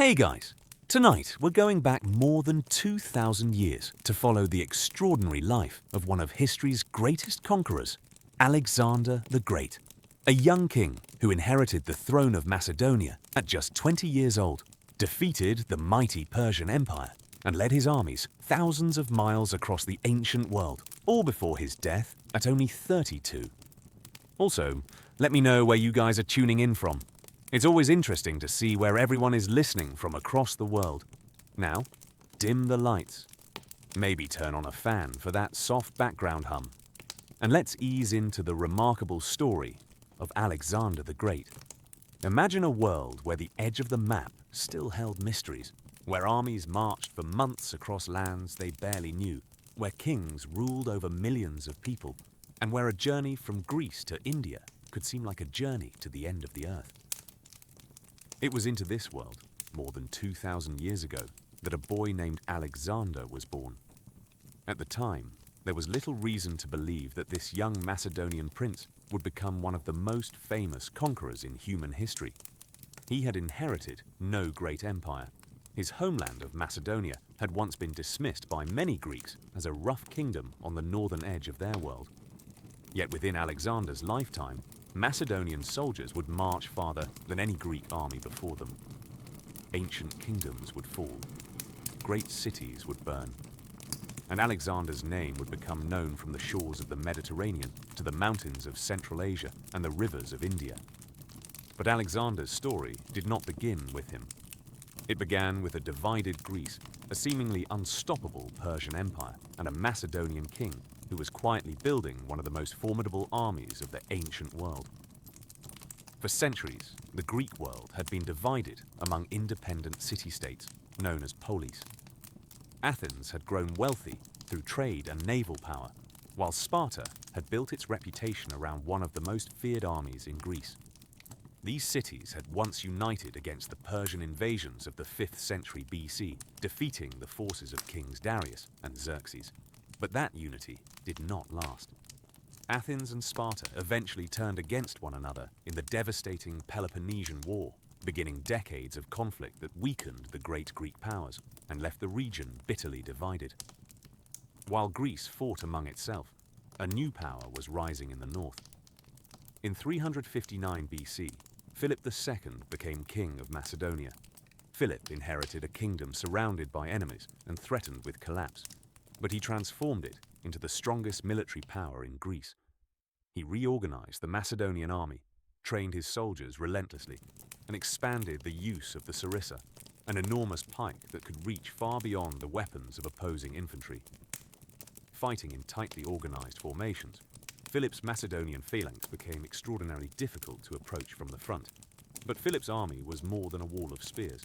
Hey guys! Tonight we're going back more than 2,000 years to follow the extraordinary life of one of history's greatest conquerors, Alexander the Great, a young king who inherited the throne of Macedonia at just 20 years old, defeated the mighty Persian Empire, and led his armies thousands of miles across the ancient world, all before his death at only 32. Also, let me know where you guys are tuning in from. It's always interesting to see where everyone is listening from across the world. Now, dim the lights. Maybe turn on a fan for that soft background hum. And let's ease into the remarkable story of Alexander the Great. Imagine a world where the edge of the map still held mysteries, where armies marched for months across lands they barely knew, where kings ruled over millions of people, and where a journey from Greece to India could seem like a journey to the end of the earth. It was into this world, more than 2,000 years ago, that a boy named Alexander was born. At the time, there was little reason to believe that this young Macedonian prince would become one of the most famous conquerors in human history. He had inherited no great empire. His homeland of Macedonia had once been dismissed by many Greeks as a rough kingdom on the northern edge of their world. Yet within Alexander's lifetime, Macedonian soldiers would march farther than any Greek army before them. Ancient kingdoms would fall, great cities would burn, and Alexander's name would become known from the shores of the Mediterranean to the mountains of Central Asia and the rivers of India. But Alexander's story did not begin with him. It began with a divided Greece, a seemingly unstoppable Persian Empire, and a Macedonian king who was quietly building one of the most formidable armies of the ancient world. For centuries, the Greek world had been divided among independent city-states, known as polis. Athens had grown wealthy through trade and naval power, while Sparta had built its reputation around one of the most feared armies in Greece. These cities had once united against the Persian invasions of the 5th century BC, defeating the forces of Kings Darius and Xerxes. But that unity did not last. Athens and Sparta eventually turned against one another in the devastating Peloponnesian War, beginning decades of conflict that weakened the great Greek powers and left the region bitterly divided. While Greece fought among itself, a new power was rising in the north. In 359 BC, Philip II became king of Macedonia. Philip inherited a kingdom surrounded by enemies and threatened with collapse, but he transformed it into the strongest military power in Greece. He reorganized the Macedonian army, trained his soldiers relentlessly, and expanded the use of the sarissa, an enormous pike that could reach far beyond the weapons of opposing infantry. Fighting in tightly organized formations, Philip's Macedonian phalanx became extraordinarily difficult to approach from the front. But Philip's army was more than a wall of spears.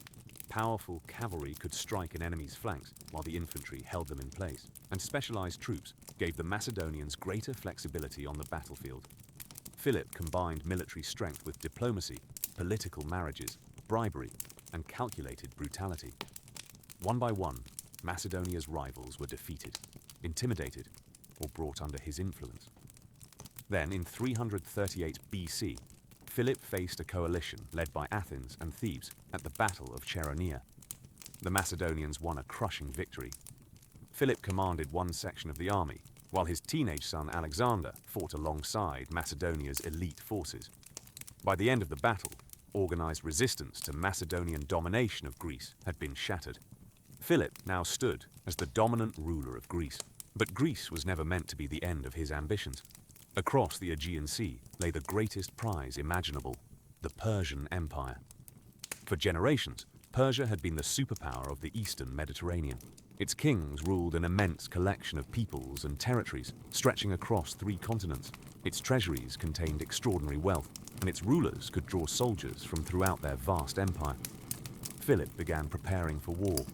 Powerful cavalry could strike an enemy's flanks while the infantry held them in place, and specialized troops gave the Macedonians greater flexibility on the battlefield. Philip combined military strength with diplomacy, political marriages, bribery, and calculated brutality. One by one, Macedonia's rivals were defeated, intimidated, or brought under his influence. Then, in 338 BC, Philip faced a coalition led by Athens and Thebes at the Battle of Chaeronea. The Macedonians won a crushing victory. Philip commanded one section of the army, while his teenage son Alexander fought alongside Macedonia's elite forces. By the end of the battle, organized resistance to Macedonian domination of Greece had been shattered. Philip now stood as the dominant ruler of Greece, but Greece was never meant to be the end of his ambitions. Across the Aegean Sea lay the greatest prize imaginable, the Persian Empire. For generations, Persia had been the superpower of the eastern Mediterranean. Its kings ruled an immense collection of peoples and territories stretching across 3 continents. Its treasuries contained extraordinary wealth, and its rulers could draw soldiers from throughout their vast empire. Philip began preparing for war.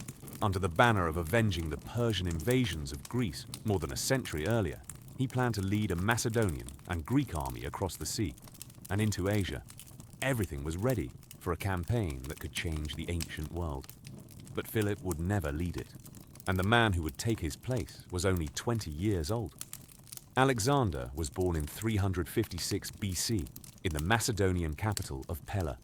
Under the banner of avenging the Persian invasions of Greece more than a century earlier, he planned to lead a Macedonian and Greek army across the sea and into Asia. Everything was ready for a campaign that could change the ancient world. But Philip would never lead it, and the man who would take his place was only 20 years old. Alexander was born in 356 BC in the Macedonian capital of Pella.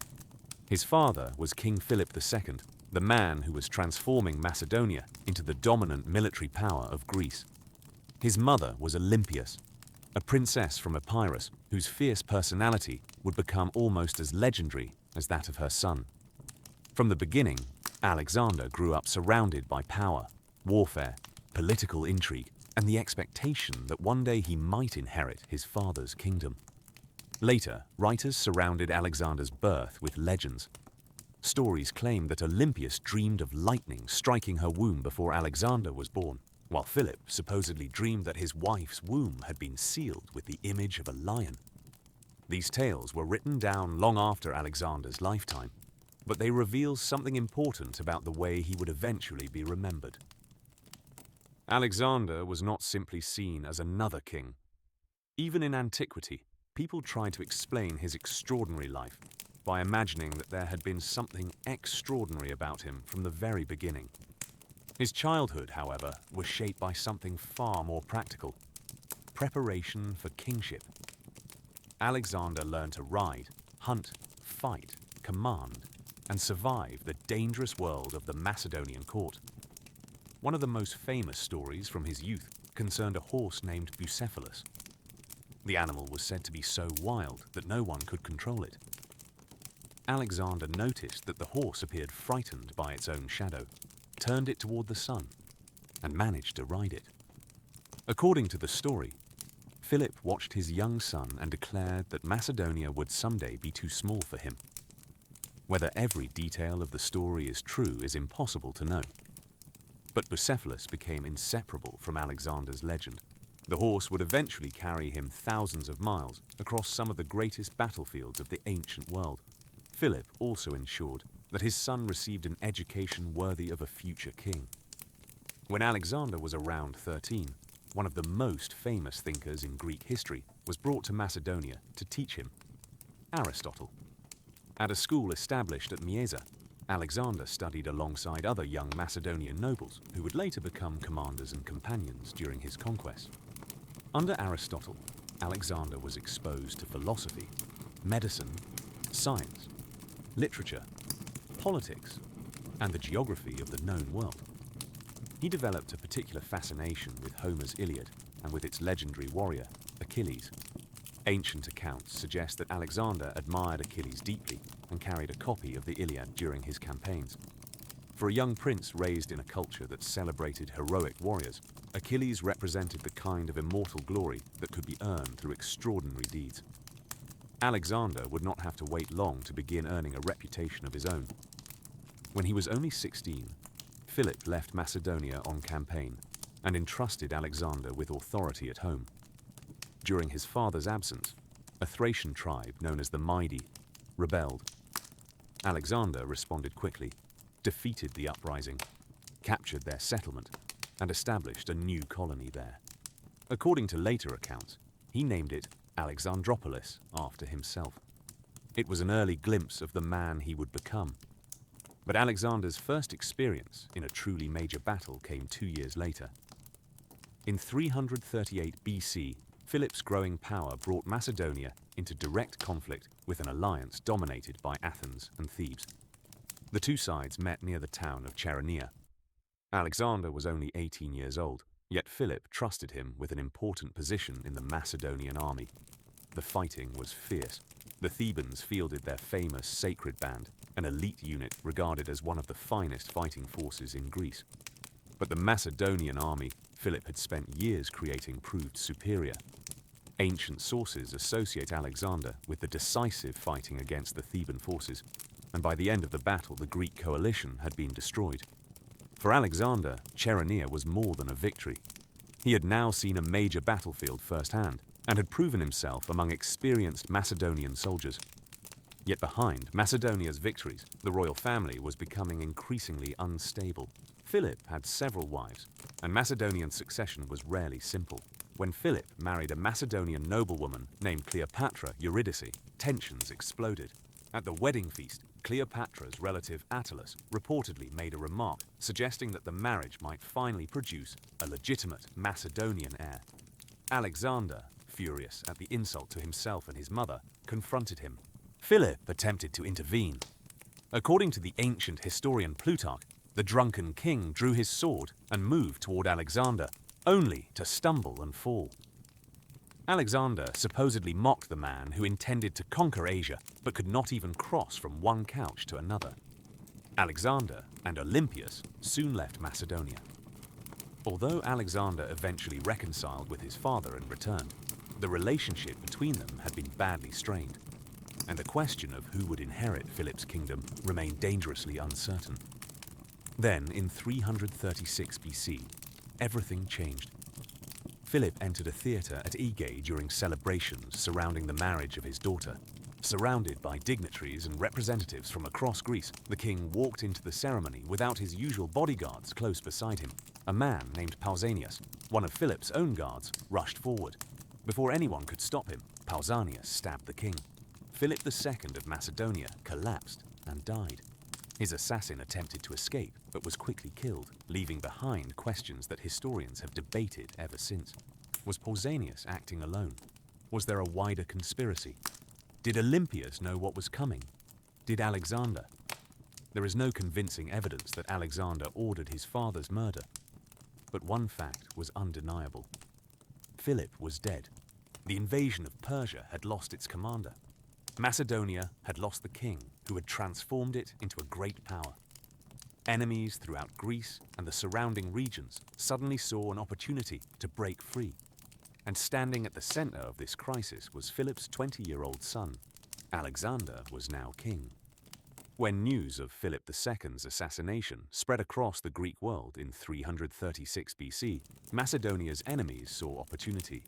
His father was King Philip II, the man who was transforming Macedonia into the dominant military power of Greece. His mother was Olympias, a princess from Epirus whose fierce personality would become almost as legendary as that of her son. From the beginning, Alexander grew up surrounded by power, warfare, political intrigue, and the expectation that one day he might inherit his father's kingdom. Later, writers surrounded Alexander's birth with legends. Stories claim that Olympias dreamed of lightning striking her womb before Alexander was born, while Philip supposedly dreamed that his wife's womb had been sealed with the image of a lion. These tales were written down long after Alexander's lifetime, but they reveal something important about the way he would eventually be remembered. Alexander was not simply seen as another king. Even in antiquity, people tried to explain his extraordinary life by imagining that there had been something extraordinary about him from the very beginning. His childhood, however, was shaped by something far more practical: preparation for kingship. Alexander learned to ride, hunt, fight, command, and survive the dangerous world of the Macedonian court. One of the most famous stories from his youth concerned a horse named Bucephalus. The animal was said to be so wild that no one could control it. Alexander noticed that the horse appeared frightened by its own shadow, turned it toward the sun, and managed to ride it. According to the story, Philip watched his young son and declared that Macedonia would someday be too small for him. Whether every detail of the story is true is impossible to know. But Bucephalus became inseparable from Alexander's legend. The horse would eventually carry him thousands of miles across some of the greatest battlefields of the ancient world. Philip also ensured that his son received an education worthy of a future king. When Alexander was around 13, one of the most famous thinkers in Greek history was brought to Macedonia to teach him: Aristotle. At a school established at Myesa, Alexander studied alongside other young Macedonian nobles who would later become commanders and companions during his conquest. Under Aristotle, Alexander was exposed to philosophy, medicine, science, literature, politics, and the geography of the known world. He developed a particular fascination with Homer's Iliad and with its legendary warrior, Achilles. Ancient accounts suggest that Alexander admired Achilles deeply and carried a copy of the Iliad during his campaigns. For a young prince raised in a culture that celebrated heroic warriors, Achilles represented the kind of immortal glory that could be earned through extraordinary deeds. Alexander would not have to wait long to begin earning a reputation of his own. When he was only 16, Philip left Macedonia on campaign and entrusted Alexander with authority at home. During his father's absence, a Thracian tribe known as the Maidi rebelled. Alexander responded quickly, defeated the uprising, captured their settlement, and established a new colony there. According to later accounts, he named it Alexandropolis after himself. It was an early glimpse of the man he would become. But Alexander's first experience in a truly major battle came 2 years later. In 338 BC, Philip's growing power brought Macedonia into direct conflict with an alliance dominated by Athens and Thebes. The two sides met near the town of Chaeronea. Alexander was only 18 years old, yet Philip trusted him with an important position in the Macedonian army. The fighting was fierce. The Thebans fielded their famous Sacred Band, an elite unit regarded as one of the finest fighting forces in Greece. But the Macedonian army Philip had spent years creating proved superior. Ancient sources associate Alexander with the decisive fighting against the Theban forces, and by the end of the battle the Greek coalition had been destroyed. For Alexander, Chaeronea was more than a victory. He had now seen a major battlefield firsthand, and had proven himself among experienced Macedonian soldiers. Yet behind Macedonia's victories, the royal family was becoming increasingly unstable. Philip had several wives, and Macedonian succession was rarely simple. When Philip married a Macedonian noblewoman named Cleopatra Eurydice, tensions exploded. At the wedding feast, Cleopatra's relative Attalus reportedly made a remark suggesting that the marriage might finally produce a legitimate Macedonian heir. Alexander, furious at the insult to himself and his mother, confronted him. Philip attempted to intervene. According to the ancient historian Plutarch, the drunken king drew his sword and moved toward Alexander, only to stumble and fall. Alexander supposedly mocked the man who intended to conquer Asia but could not even cross from one couch to another. Alexander and Olympias soon left Macedonia. Although Alexander eventually reconciled with his father and returned, the relationship between them had been badly strained, and the question of who would inherit Philip's kingdom remained dangerously uncertain. Then, in 336 BC, everything changed. Philip entered a theatre at Aegae during celebrations surrounding the marriage of his daughter. Surrounded by dignitaries and representatives from across Greece, the king walked into the ceremony without his usual bodyguards close beside him. A man named Pausanias, one of Philip's own guards, rushed forward. Before anyone could stop him, Pausanias stabbed the king. Philip II of Macedonia collapsed and died. His assassin attempted to escape, but was quickly killed, leaving behind questions that historians have debated ever since. Was Pausanias acting alone? Was there a wider conspiracy? Did Olympias know what was coming? Did Alexander? There is no convincing evidence that Alexander ordered his father's murder. But one fact was undeniable. Philip was dead. The invasion of Persia had lost its commander. Macedonia had lost the king who had transformed it into a great power. Enemies throughout Greece and the surrounding regions suddenly saw an opportunity to break free. And standing at the center of this crisis was Philip's 20-year-old son. Alexander was now king. When news of Philip II's assassination spread across the Greek world in 336 BC, Macedonia's enemies saw opportunity.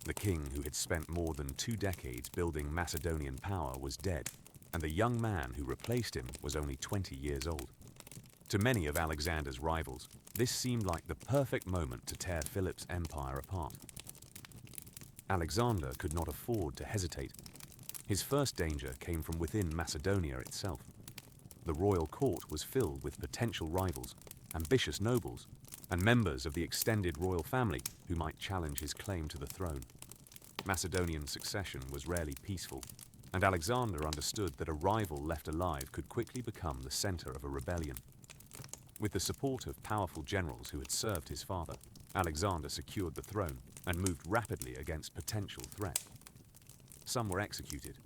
The king who had spent more than 2 decades building Macedonian power was dead, and the young man who replaced him was only 20 years old. To many of Alexander's rivals, this seemed like the perfect moment to tear Philip's empire apart. Alexander could not afford to hesitate. His first danger came from within Macedonia itself. The royal court was filled with potential rivals, ambitious nobles, and members of the extended royal family who might challenge his claim to the throne. Macedonian succession was rarely peaceful, and Alexander understood that a rival left alive could quickly become the center of a rebellion. With the support of powerful generals who had served his father, Alexander secured the throne and moved rapidly against potential threats. Some were executed,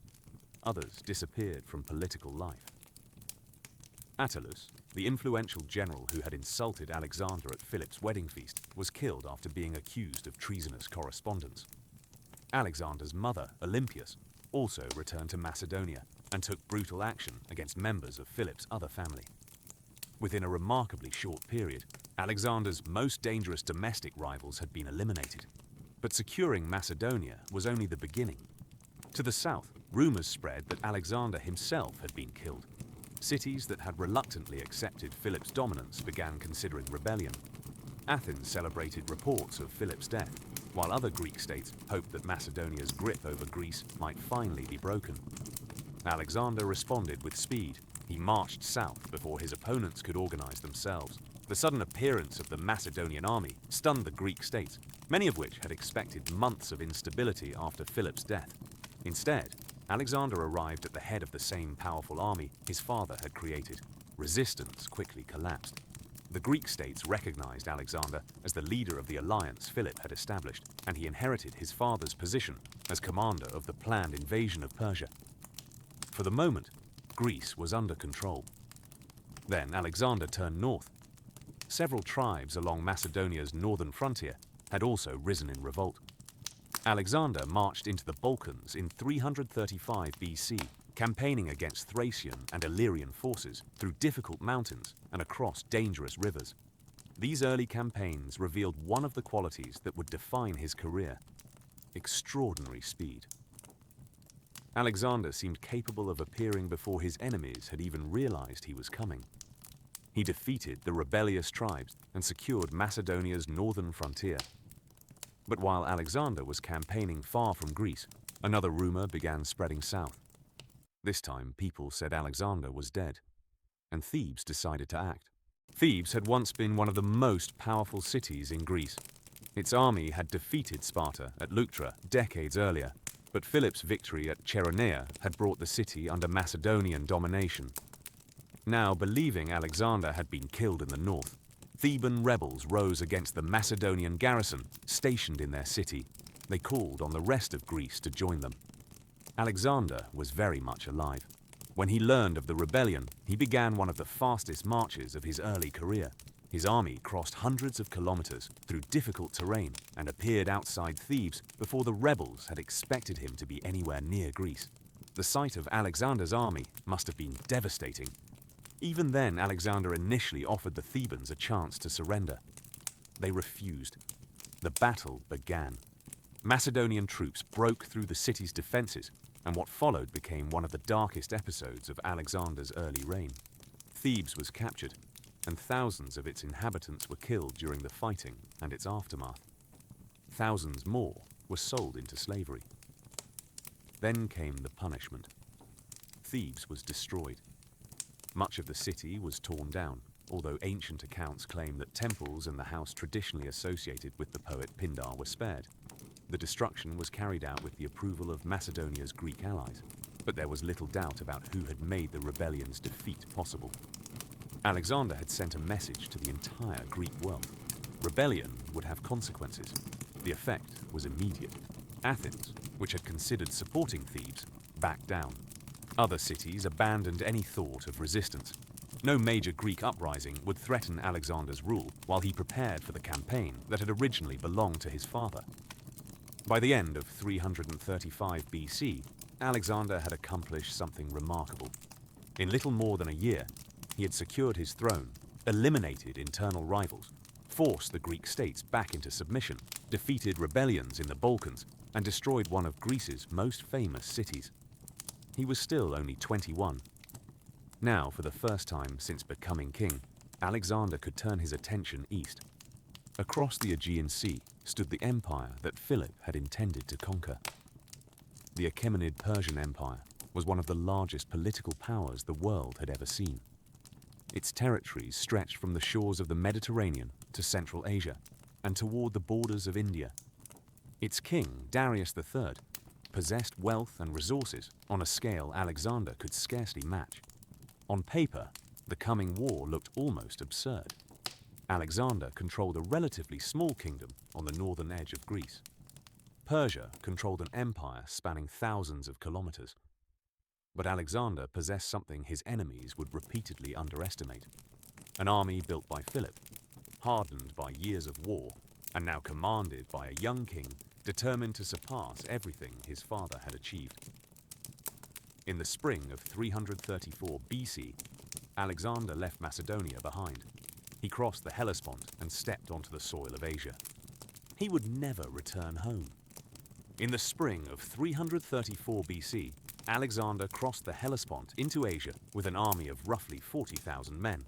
others disappeared from political life. Attalus, the influential general who had insulted Alexander at Philip's wedding feast, was killed after being accused of treasonous correspondence. Alexander's mother, Olympias, also returned to Macedonia and took brutal action against members of Philip's other family. Within a remarkably short period, Alexander's most dangerous domestic rivals had been eliminated. But securing Macedonia was only the beginning. To the south, rumors spread that Alexander himself had been killed. Cities that had reluctantly accepted Philip's dominance began considering rebellion. Athens celebrated reports of Philip's death, while other Greek states hoped that Macedonia's grip over Greece might finally be broken. Alexander responded with speed. He marched south before his opponents could organize themselves. The sudden appearance of the Macedonian army stunned the Greek states, many of which had expected months of instability after Philip's death. Instead, Alexander arrived at the head of the same powerful army his father had created. Resistance quickly collapsed. The Greek states recognized Alexander as the leader of the alliance Philip had established, and he inherited his father's position as commander of the planned invasion of Persia. For the moment, Greece was under control. Then Alexander turned north. Several tribes along Macedonia's northern frontier had also risen in revolt. Alexander marched into the Balkans in 335 BC, campaigning against Thracian and Illyrian forces through difficult mountains and across dangerous rivers. These early campaigns revealed one of the qualities that would define his career: extraordinary speed. Alexander seemed capable of appearing before his enemies had even realized he was coming. He defeated the rebellious tribes and secured Macedonia's northern frontier. But while Alexander was campaigning far from Greece, another rumor began spreading south. This time, people said Alexander was dead, and Thebes decided to act. Thebes had once been one of the most powerful cities in Greece. Its army had defeated Sparta at Leuctra decades earlier, but Philip's victory at Cheronea had brought the city under Macedonian domination. Now, believing Alexander had been killed in the north, Theban rebels rose against the Macedonian garrison stationed in their city. They called on the rest of Greece to join them. Alexander was very much alive. When he learned of the rebellion, he began one of the fastest marches of his early career. His army crossed hundreds of kilometers through difficult terrain and appeared outside Thebes before the rebels had expected him to be anywhere near Greece. The sight of Alexander's army must have been devastating. Even then, Alexander initially offered the Thebans a chance to surrender. They refused. The battle began. Macedonian troops broke through the city's defenses, and what followed became one of the darkest episodes of Alexander's early reign. Thebes was captured, and thousands of its inhabitants were killed during the fighting and its aftermath. Thousands more were sold into slavery. Then came the punishment. Thebes was destroyed. Much of the city was torn down, although ancient accounts claim that temples and the house traditionally associated with the poet Pindar were spared. The destruction was carried out with the approval of Macedonia's Greek allies, but there was little doubt about who had made the rebellion's defeat possible. Alexander had sent a message to the entire Greek world. Rebellion would have consequences. The effect was immediate. Athens, which had considered supporting Thebes, backed down. Other cities abandoned any thought of resistance. No major Greek uprising would threaten Alexander's rule while he prepared for the campaign that had originally belonged to his father. By the end of 335 BC, Alexander had accomplished something remarkable. In little more than a year, he had secured his throne, eliminated internal rivals, forced the Greek states back into submission, defeated rebellions in the Balkans, and destroyed one of Greece's most famous cities. He was still only 21. Now, for the first time since becoming king, Alexander could turn his attention east. Across the Aegean Sea stood the empire that Philip had intended to conquer. The Achaemenid Persian Empire was one of the largest political powers the world had ever seen. Its territories stretched from the shores of the Mediterranean to Central Asia and toward the borders of India. Its king, Darius III, possessed wealth and resources on a scale Alexander could scarcely match. On paper, the coming war looked almost absurd. Alexander controlled a relatively small kingdom on the northern edge of Greece. Persia controlled an empire spanning thousands of kilometers. But Alexander possessed something his enemies would repeatedly underestimate. An army built by Philip, hardened by years of war, and now commanded by a young king determined to surpass everything his father had achieved. In the spring of 334 BC, Alexander left Macedonia behind. He crossed the Hellespont and stepped onto the soil of Asia. He would never return home. In the spring of 334 BC, Alexander crossed the Hellespont into Asia with an army of roughly 40,000 men.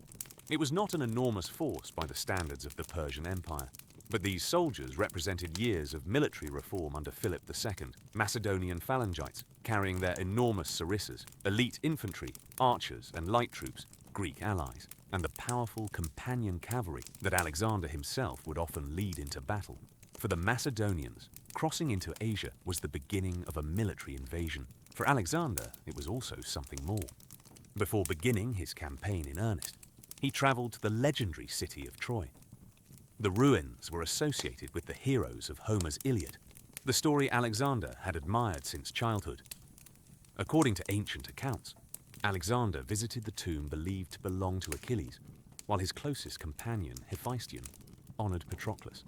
It was not an enormous force by the standards of the Persian Empire, but these soldiers represented years of military reform under Philip II, Macedonian phalangites carrying their enormous sarissas, elite infantry, archers and light troops, Greek allies, and the powerful companion cavalry that Alexander himself would often lead into battle. For the Macedonians, crossing into Asia was the beginning of a military invasion. For Alexander, it was also something more. Before beginning his campaign in earnest, he traveled to the legendary city of Troy. The ruins were associated with the heroes of Homer's Iliad, the story Alexander had admired since childhood. According to ancient accounts, Alexander visited the tomb believed to belong to Achilles, while his closest companion, Hephaestion, honored Patroclus.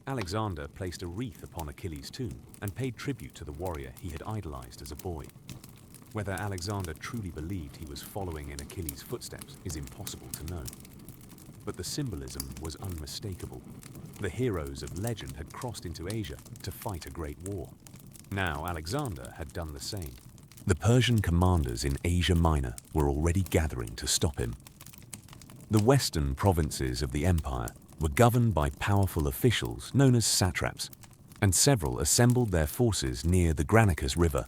Alexander placed a wreath upon Achilles' tomb and paid tribute to the warrior he had idolized as a boy. Whether Alexander truly believed he was following in Achilles' footsteps is impossible to know. But the symbolism was unmistakable. The heroes of legend had crossed into Asia to fight a great war. Now Alexander had done the same. The Persian commanders in Asia Minor were already gathering to stop him. The western provinces of the empire were governed by powerful officials known as satraps, and several assembled their forces near the Granicus River.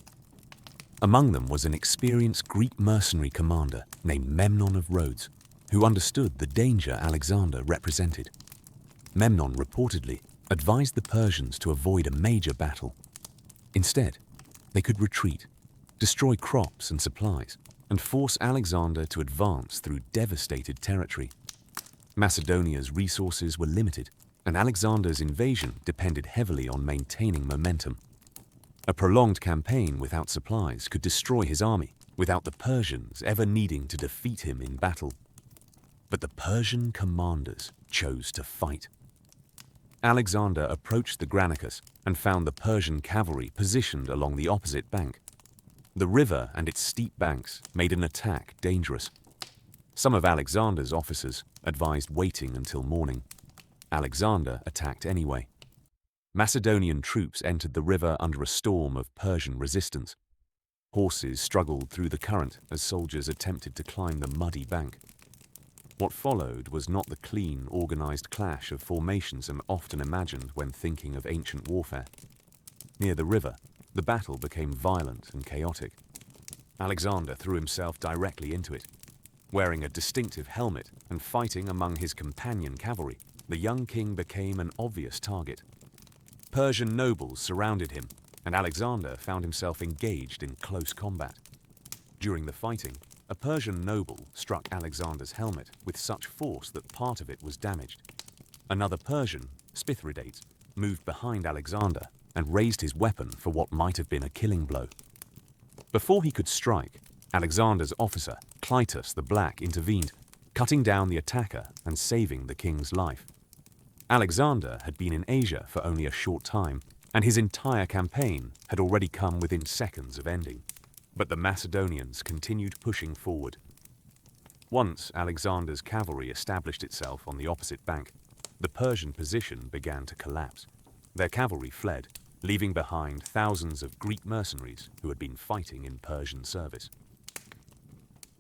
Among them was an experienced Greek mercenary commander named Memnon of Rhodes, who understood the danger Alexander represented. Memnon reportedly advised the Persians to avoid a major battle. Instead, they could retreat, destroy crops and supplies, and force Alexander to advance through devastated territory. Macedonia's resources were limited, and Alexander's invasion depended heavily on maintaining momentum. A prolonged campaign without supplies could destroy his army, without the Persians ever needing to defeat him in battle. But the Persian commanders chose to fight. Alexander approached the Granicus and found the Persian cavalry positioned along the opposite bank. The river and its steep banks made an attack dangerous. Some of Alexander's officers advised waiting until morning. Alexander attacked anyway. Macedonian troops entered the river under a storm of Persian resistance. Horses struggled through the current as soldiers attempted to climb the muddy bank. What followed was not the clean, organized clash of formations often imagined when thinking of ancient warfare. Near the river, the battle became violent and chaotic. Alexander threw himself directly into it. Wearing a distinctive helmet and fighting among his companion cavalry, the young king became an obvious target. Persian nobles surrounded him, and Alexander found himself engaged in close combat. During the fighting, a Persian noble struck Alexander's helmet with such force that part of it was damaged. Another Persian, Spithridates, moved behind Alexander and raised his weapon for what might have been a killing blow. Before he could strike, Alexander's officer, Clytus the Black, intervened, cutting down the attacker and saving the king's life. Alexander had been in Asia for only a short time, and his entire campaign had already come within seconds of ending. But the Macedonians continued pushing forward. Once Alexander's cavalry established itself on the opposite bank, the Persian position began to collapse. Their cavalry fled, leaving behind thousands of Greek mercenaries who had been fighting in Persian service.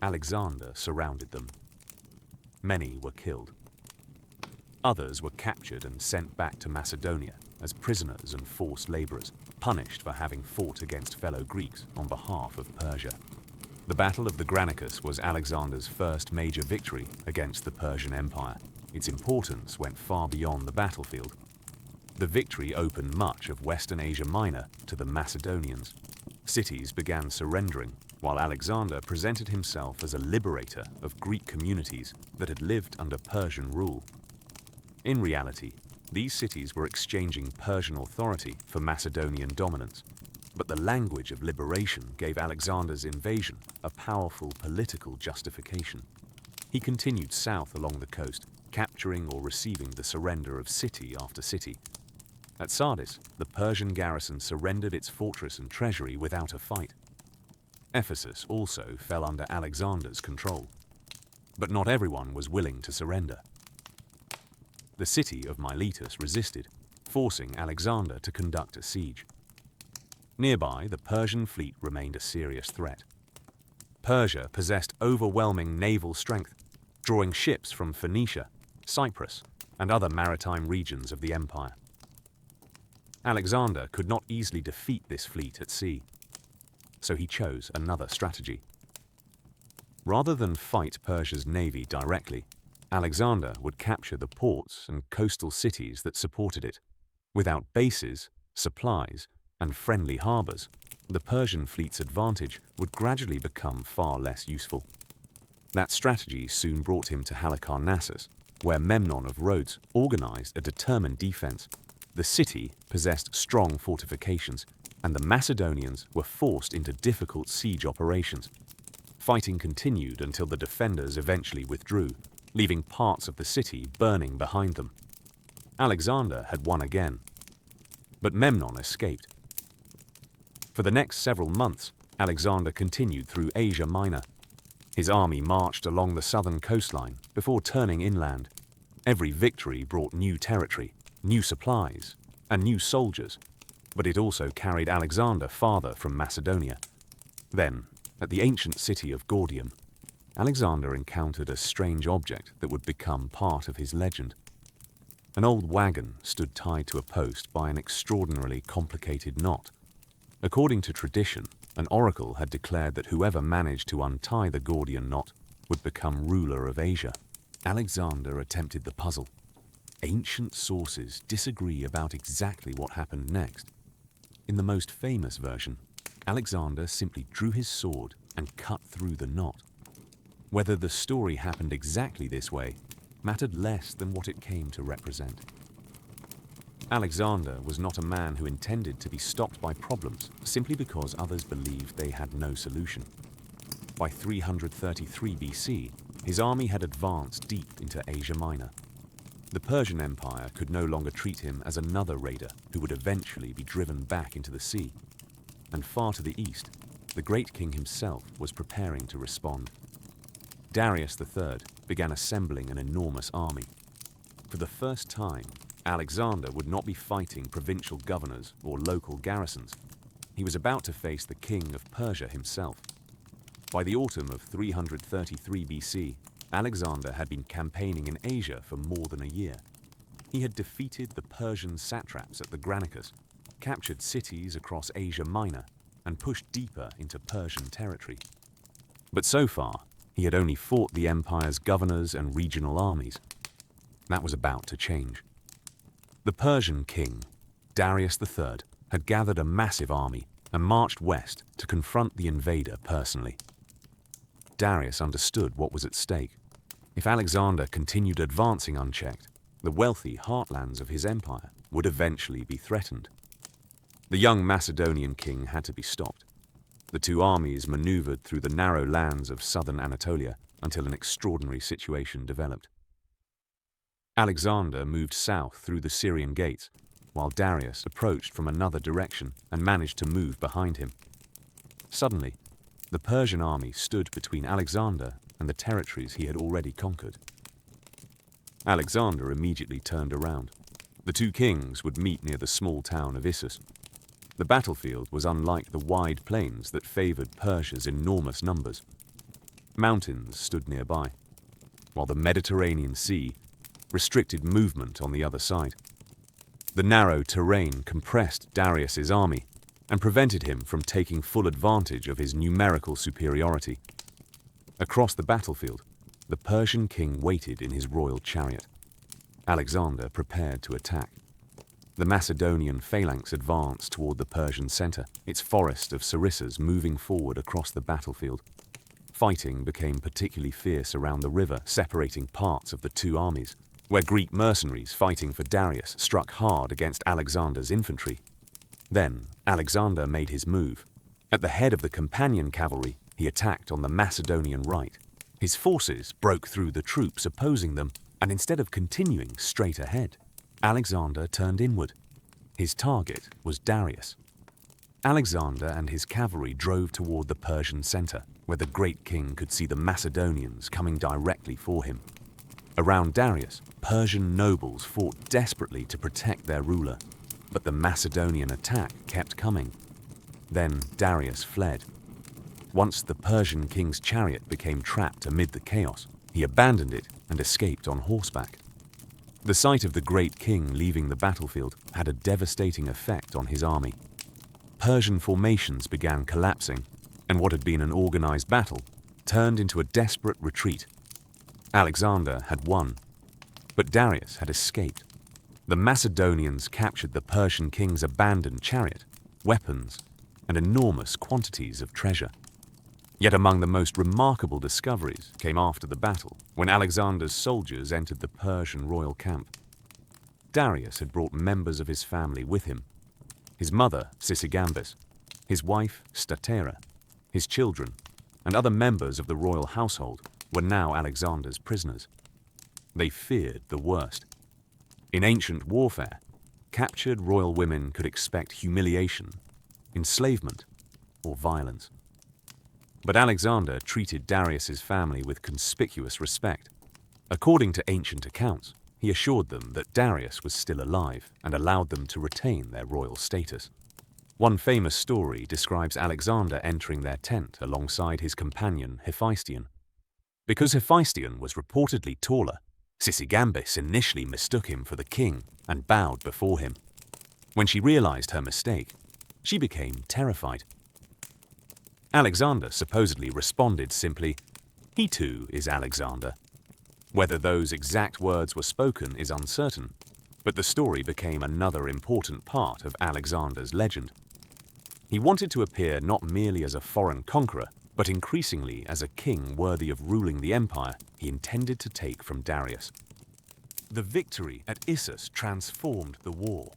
Alexander surrounded them. Many were killed. Others were captured and sent back to Macedonia as prisoners and forced laborers, punished for having fought against fellow Greeks on behalf of Persia. The Battle of the Granicus was Alexander's first major victory against the Persian Empire. Its importance went far beyond the battlefield. The victory opened much of Western Asia Minor to the Macedonians. Cities began surrendering, while Alexander presented himself as a liberator of Greek communities that had lived under Persian rule. In reality, these cities were exchanging Persian authority for Macedonian dominance, but the language of liberation gave Alexander's invasion a powerful political justification. He continued south along the coast, capturing or receiving the surrender of city after city. At Sardis, the Persian garrison surrendered its fortress and treasury without a fight. Ephesus also fell under Alexander's control. But not everyone was willing to surrender. The city of Miletus resisted, forcing Alexander to conduct a siege. Nearby, the Persian fleet remained a serious threat. Persia possessed overwhelming naval strength, drawing ships from Phoenicia, Cyprus, and other maritime regions of the empire. Alexander could not easily defeat this fleet at sea, so he chose another strategy. Rather than fight Persia's navy directly, Alexander would capture the ports and coastal cities that supported it. Without bases, supplies, and friendly harbors, the Persian fleet's advantage would gradually become far less useful. That strategy soon brought him to Halicarnassus, where Memnon of Rhodes organized a determined defense. The city possessed strong fortifications, and the Macedonians were forced into difficult siege operations. Fighting continued until the defenders eventually withdrew, leaving parts of the city burning behind them. Alexander had won again, but Memnon escaped. For the next several months, Alexander continued through Asia Minor. His army marched along the southern coastline before turning inland. Every victory brought new territory, new supplies, and new soldiers, but it also carried Alexander farther from Macedonia. Then, at the ancient city of Gordium, Alexander encountered a strange object that would become part of his legend. An old wagon stood tied to a post by an extraordinarily complicated knot. According to tradition, an oracle had declared that whoever managed to untie the Gordian knot would become ruler of Asia. Alexander attempted the puzzle. Ancient sources disagree about exactly what happened next. In the most famous version, Alexander simply drew his sword and cut through the knot. Whether the story happened exactly this way mattered less than what it came to represent. Alexander was not a man who intended to be stopped by problems simply because others believed they had no solution. By 333 BC, his army had advanced deep into Asia Minor. The Persian Empire could no longer treat him as another raider who would eventually be driven back into the sea. And far to the east, the great king himself was preparing to respond. Darius III began assembling an enormous army. For the first time, Alexander would not be fighting provincial governors or local garrisons. He was about to face the king of Persia himself. By the autumn of 333 BC, Alexander had been campaigning in Asia for more than a year. He had defeated the Persian satraps at the Granicus, captured cities across Asia Minor, and pushed deeper into Persian territory. But so far, he had only fought the empire's governors and regional armies. That was about to change. The Persian king, Darius III, had gathered a massive army and marched west to confront the invader personally. Darius understood what was at stake. If Alexander continued advancing unchecked, the wealthy heartlands of his empire would eventually be threatened. The young Macedonian king had to be stopped. The two armies maneuvered through the narrow lands of southern Anatolia until an extraordinary situation developed. Alexander moved south through the Syrian gates, while Darius approached from another direction and managed to move behind him. Suddenly, the Persian army stood between Alexander and the territories he had already conquered. Alexander immediately turned around. The two kings would meet near the small town of Issus. The battlefield was unlike the wide plains that favored Persia's enormous numbers. Mountains stood nearby, while the Mediterranean Sea restricted movement on the other side. The narrow terrain compressed Darius's army and prevented him from taking full advantage of his numerical superiority. Across the battlefield, the Persian king waited in his royal chariot. Alexander prepared to attack. The Macedonian phalanx advanced toward the Persian center, its forest of sarissas moving forward across the battlefield. Fighting became particularly fierce around the river, separating parts of the two armies, where Greek mercenaries fighting for Darius struck hard against Alexander's infantry. Then, Alexander made his move. At the head of the companion cavalry, he attacked on the Macedonian right. His forces broke through the troops opposing them, and instead of continuing straight ahead, Alexander turned inward. His target was Darius. Alexander and his cavalry drove toward the Persian center, where the great king could see the Macedonians coming directly for him. Around Darius, Persian nobles fought desperately to protect their ruler, but the Macedonian attack kept coming. Then Darius fled. Once the Persian king's chariot became trapped amid the chaos, he abandoned it and escaped on horseback. The sight of the great king leaving the battlefield had a devastating effect on his army. Persian formations began collapsing, and what had been an organized battle turned into a desperate retreat. Alexander had won, but Darius had escaped. The Macedonians captured the Persian king's abandoned chariot, weapons, and enormous quantities of treasure. Yet among the most remarkable discoveries came after the battle, when Alexander's soldiers entered the Persian royal camp. Darius had brought members of his family with him: his mother, Sisygambis, his wife, Statera, his children, and other members of the royal household were now Alexander's prisoners. They feared the worst. In ancient warfare, captured royal women could expect humiliation, enslavement, or violence. But Alexander treated Darius's family with conspicuous respect. According to ancient accounts, he assured them that Darius was still alive and allowed them to retain their royal status. One famous story describes Alexander entering their tent alongside his companion Hephaestion. Because Hephaestion was reportedly taller, Sisygambis initially mistook him for the king and bowed before him. When she realized her mistake, she became terrified. Alexander supposedly responded simply, "He too is Alexander." Whether those exact words were spoken is uncertain, but the story became another important part of Alexander's legend. He wanted to appear not merely as a foreign conqueror, but increasingly as a king worthy of ruling the empire he intended to take from Darius. The victory at Issus transformed the war.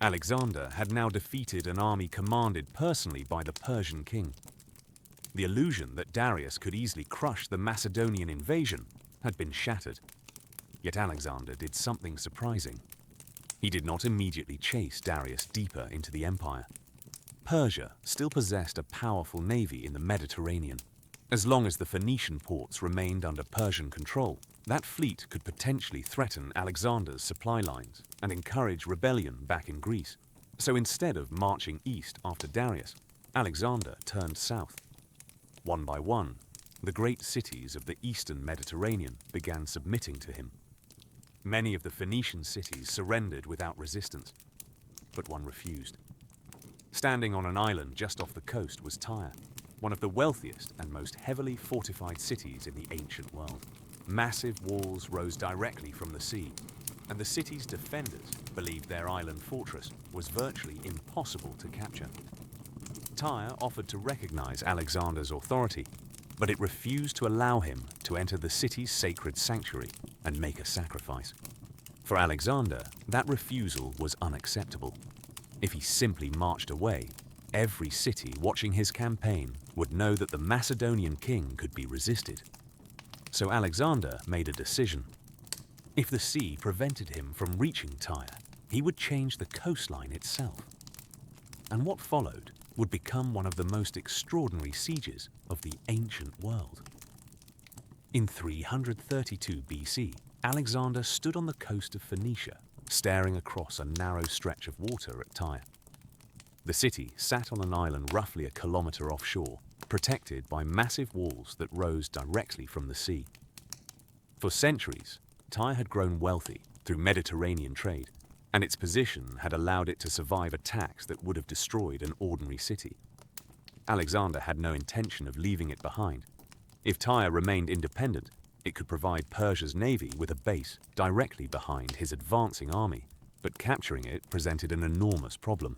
Alexander had now defeated an army commanded personally by the Persian king. The illusion that Darius could easily crush the Macedonian invasion had been shattered. Yet Alexander did something surprising. He did not immediately chase Darius deeper into the empire. Persia still possessed a powerful navy in the Mediterranean. As long as the Phoenician ports remained under Persian control, that fleet could potentially threaten Alexander's supply lines and encourage rebellion back in Greece. So instead of marching east after Darius, Alexander turned south. One by one, the great cities of the eastern Mediterranean began submitting to him. Many of the Phoenician cities surrendered without resistance, but one refused. Standing on an island just off the coast was Tyre, one of the wealthiest and most heavily fortified cities in the ancient world. Massive walls rose directly from the sea, and the city's defenders believed their island fortress was virtually impossible to capture. Tyre offered to recognize Alexander's authority, but it refused to allow him to enter the city's sacred sanctuary and make a sacrifice. For Alexander, that refusal was unacceptable. If he simply marched away, every city watching his campaign would know that the Macedonian king could be resisted. So Alexander made a decision. If the sea prevented him from reaching Tyre, he would change the coastline itself. And what followed would become one of the most extraordinary sieges of the ancient world. In 332 BC, Alexander stood on the coast of Phoenicia, staring across a narrow stretch of water at Tyre. The city sat on an island roughly a kilometer offshore, protected by massive walls that rose directly from the sea. For centuries, Tyre had grown wealthy through Mediterranean trade, and its position had allowed it to survive attacks that would have destroyed an ordinary city. Alexander had no intention of leaving it behind. If Tyre remained independent, it could provide Persia's navy with a base directly behind his advancing army, but capturing it presented an enormous problem.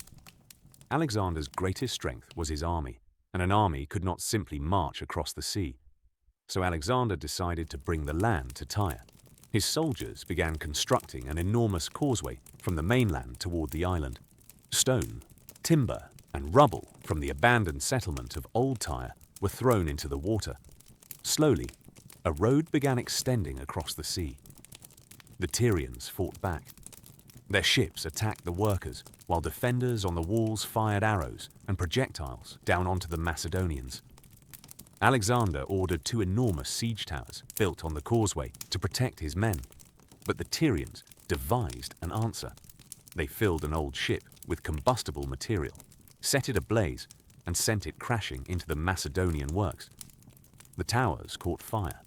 Alexander's greatest strength was his army, and an army could not simply march across the sea. So Alexander decided to bring the land to Tyre. His soldiers began constructing an enormous causeway from the mainland toward the island. Stone, timber, and rubble from the abandoned settlement of Old Tyre were thrown into the water. Slowly, a road began extending across the sea. The Tyrians fought back. Their ships attacked the workers, while defenders on the walls fired arrows and projectiles down onto the Macedonians. Alexander ordered 2 enormous siege towers built on the causeway to protect his men, but the Tyrians devised an answer. They filled an old ship with combustible material, set it ablaze, and sent it crashing into the Macedonian works. The towers caught fire.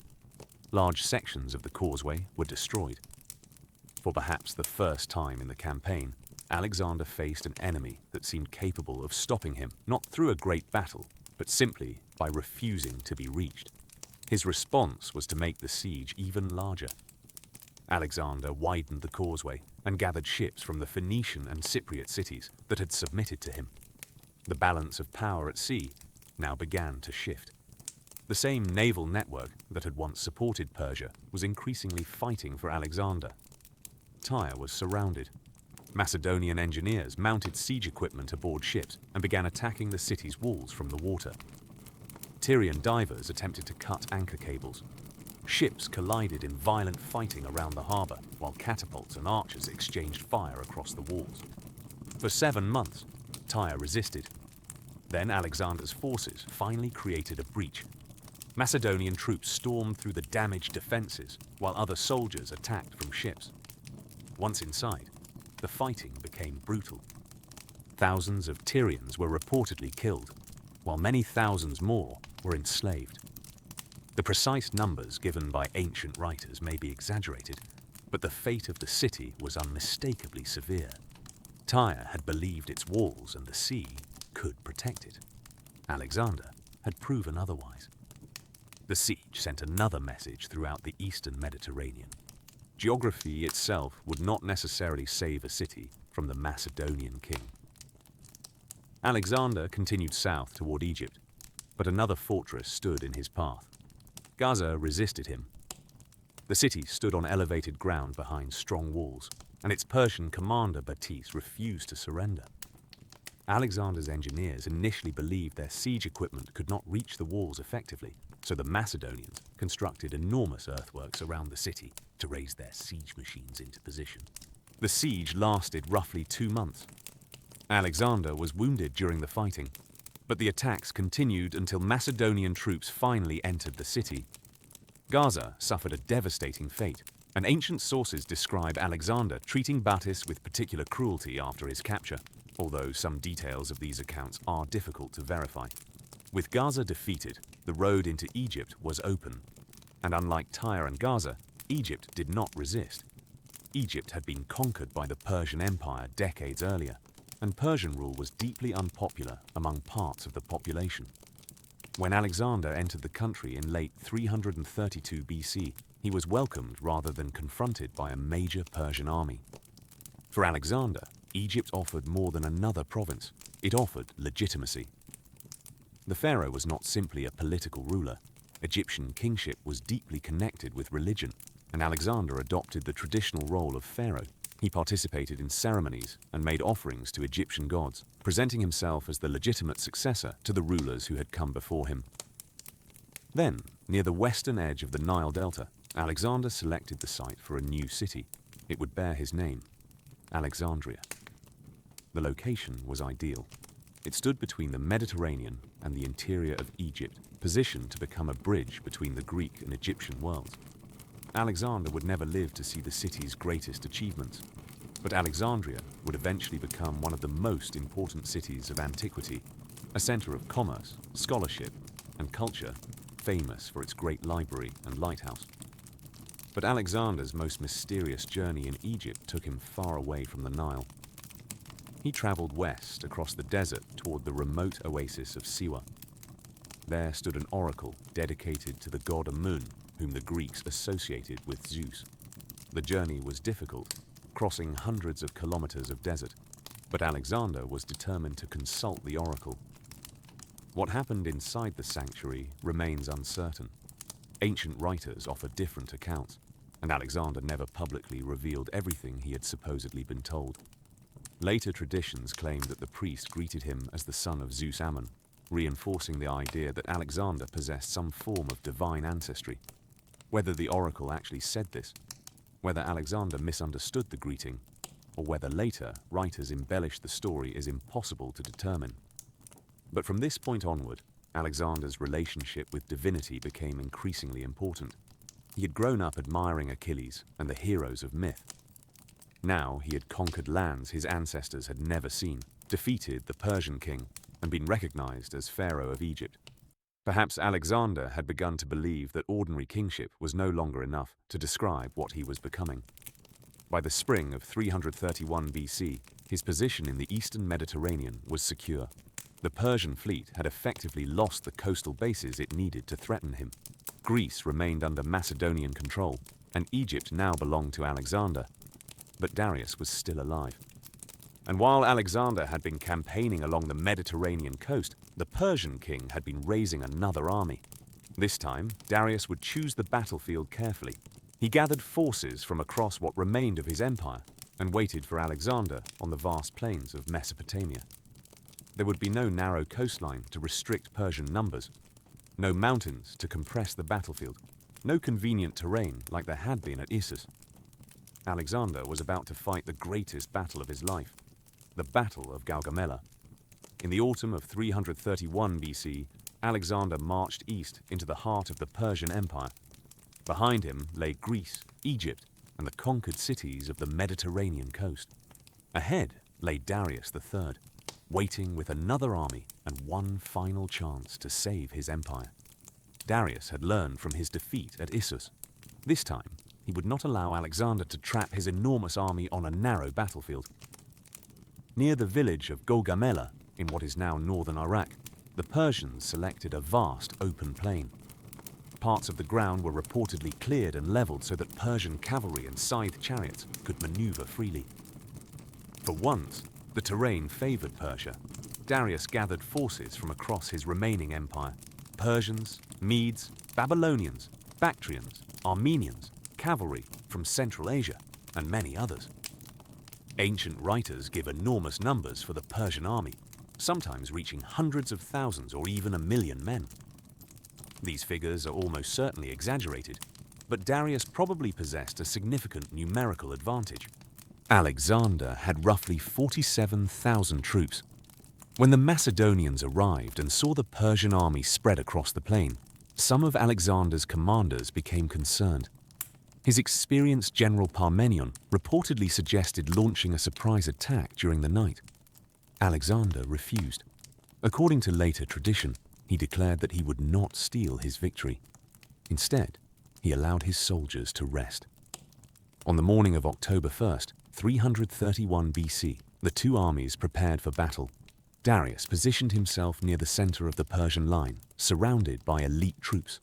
Large sections of the causeway were destroyed. For perhaps the first time in the campaign, Alexander faced an enemy that seemed capable of stopping him, not through a great battle, but simply by refusing to be reached. His response was to make the siege even larger. Alexander widened the causeway and gathered ships from the Phoenician and Cypriot cities that had submitted to him. The balance of power at sea now began to shift. The same naval network that had once supported Persia was increasingly fighting for Alexander. Tyre was surrounded. Macedonian engineers mounted siege equipment aboard ships and began attacking the city's walls from the water. Tyrian divers attempted to cut anchor cables. Ships collided in violent fighting around the harbour, while catapults and archers exchanged fire across the walls. For 7 months, Tyre resisted. Then Alexander's forces finally created a breach. Macedonian troops stormed through the damaged defences, while other soldiers attacked from ships. Once inside, the fighting became brutal. Thousands of Tyrians were reportedly killed, while many thousands more were enslaved. The precise numbers given by ancient writers may be exaggerated, but the fate of the city was unmistakably severe. Tyre had believed its walls and the sea could protect it. Alexander had proven otherwise. The siege sent another message throughout the eastern Mediterranean. Geography itself would not necessarily save a city from the Macedonian king. Alexander continued south toward Egypt, But another fortress stood in his path. Gaza resisted him. The city stood on elevated ground behind strong walls, and its Persian commander Batis refused to surrender. Alexander's engineers initially believed their siege equipment could not reach the walls effectively, so the Macedonians constructed enormous earthworks around the city to raise their siege machines into position. The siege lasted roughly 2 months. Alexander was wounded during the fighting, but the attacks continued until Macedonian troops finally entered the city. Gaza suffered a devastating fate, and ancient sources describe Alexander treating Batis with particular cruelty after his capture, although some details of these accounts are difficult to verify. With Gaza defeated, the road into Egypt was open, and unlike Tyre and Gaza, Egypt did not resist. Egypt had been conquered by the Persian Empire decades earlier, and Persian rule was deeply unpopular among parts of the population. When Alexander entered the country in late 332 BC, he was welcomed rather than confronted by a major Persian army. For Alexander, Egypt offered more than another province. It offered legitimacy. The pharaoh was not simply a political ruler. Egyptian kingship was deeply connected with religion, and Alexander adopted the traditional role of pharaoh. He participated in ceremonies and made offerings to Egyptian gods, presenting himself as the legitimate successor to the rulers who had come before him. Then, near the western edge of the Nile Delta, Alexander selected the site for a new city. It would bear his name, Alexandria. The location was ideal. It stood between the Mediterranean and the interior of Egypt, positioned to become a bridge between the Greek and Egyptian worlds. Alexander would never live to see the city's greatest achievements, but Alexandria would eventually become one of the most important cities of antiquity, a center of commerce, scholarship, and culture, famous for its great library and lighthouse. But Alexander's most mysterious journey in Egypt took him far away from the Nile. He traveled west across the desert toward the remote oasis of Siwa. There stood an oracle dedicated to the god Amun, whom the Greeks associated with Zeus. The journey was difficult, crossing hundreds of kilometers of desert, but Alexander was determined to consult the oracle. What happened inside the sanctuary remains uncertain. Ancient writers offer different accounts, and Alexander never publicly revealed everything he had supposedly been told. Later traditions claim that the priest greeted him as the son of Zeus Ammon, reinforcing the idea that Alexander possessed some form of divine ancestry. Whether the oracle actually said this, whether Alexander misunderstood the greeting, or whether later writers embellished the story is impossible to determine. But from this point onward, Alexander's relationship with divinity became increasingly important. He had grown up admiring Achilles and the heroes of myth. Now he had conquered lands his ancestors had never seen, defeated the Persian king, and been recognized as pharaoh of Egypt. Perhaps Alexander had begun to believe that ordinary kingship was no longer enough to describe what he was becoming. By the spring of 331 BC, his position in the eastern Mediterranean was secure. The Persian fleet had effectively lost the coastal bases it needed to threaten him. Greece remained under Macedonian control, and Egypt now belonged to Alexander. But Darius was still alive. And while Alexander had been campaigning along the Mediterranean coast, the Persian king had been raising another army. This time, Darius would choose the battlefield carefully. He gathered forces from across what remained of his empire and waited for Alexander on the vast plains of Mesopotamia. There would be no narrow coastline to restrict Persian numbers, no mountains to compress the battlefield, no convenient terrain like there had been at Issus. Alexander was about to fight the greatest battle of his life, the Battle of Gaugamela. In the autumn of 331 BC, Alexander marched east into the heart of the Persian Empire. Behind him lay Greece, Egypt, and the conquered cities of the Mediterranean coast. Ahead lay Darius III, waiting with another army and one final chance to save his empire. Darius had learned from his defeat at Issus. This time, he would not allow Alexander to trap his enormous army on a narrow battlefield. Near the village of Gaugamela, in what is now northern Iraq, the Persians selected a vast open plain. Parts of the ground were reportedly cleared and leveled so that Persian cavalry and scythe chariots could maneuver freely. For once, the terrain favored Persia. Darius gathered forces from across his remaining empire Persians, Medes, Babylonians, Bactrians, Armenians, cavalry from Central Asia, and many others. Ancient writers give enormous numbers for the Persian army, sometimes reaching hundreds of thousands or even 1,000,000 men. These figures are almost certainly exaggerated, but Darius probably possessed a significant numerical advantage. Alexander had roughly 47,000 troops. When the Macedonians arrived and saw the Persian army spread across the plain, some of Alexander's commanders became concerned. His experienced general Parmenion reportedly suggested launching a surprise attack during the night. Alexander refused. According to later tradition, he declared that he would not steal his victory. Instead, he allowed his soldiers to rest. On the morning of October 1st, 331 BC, the two armies prepared for battle. Darius positioned himself near the center of the Persian line, surrounded by elite troops.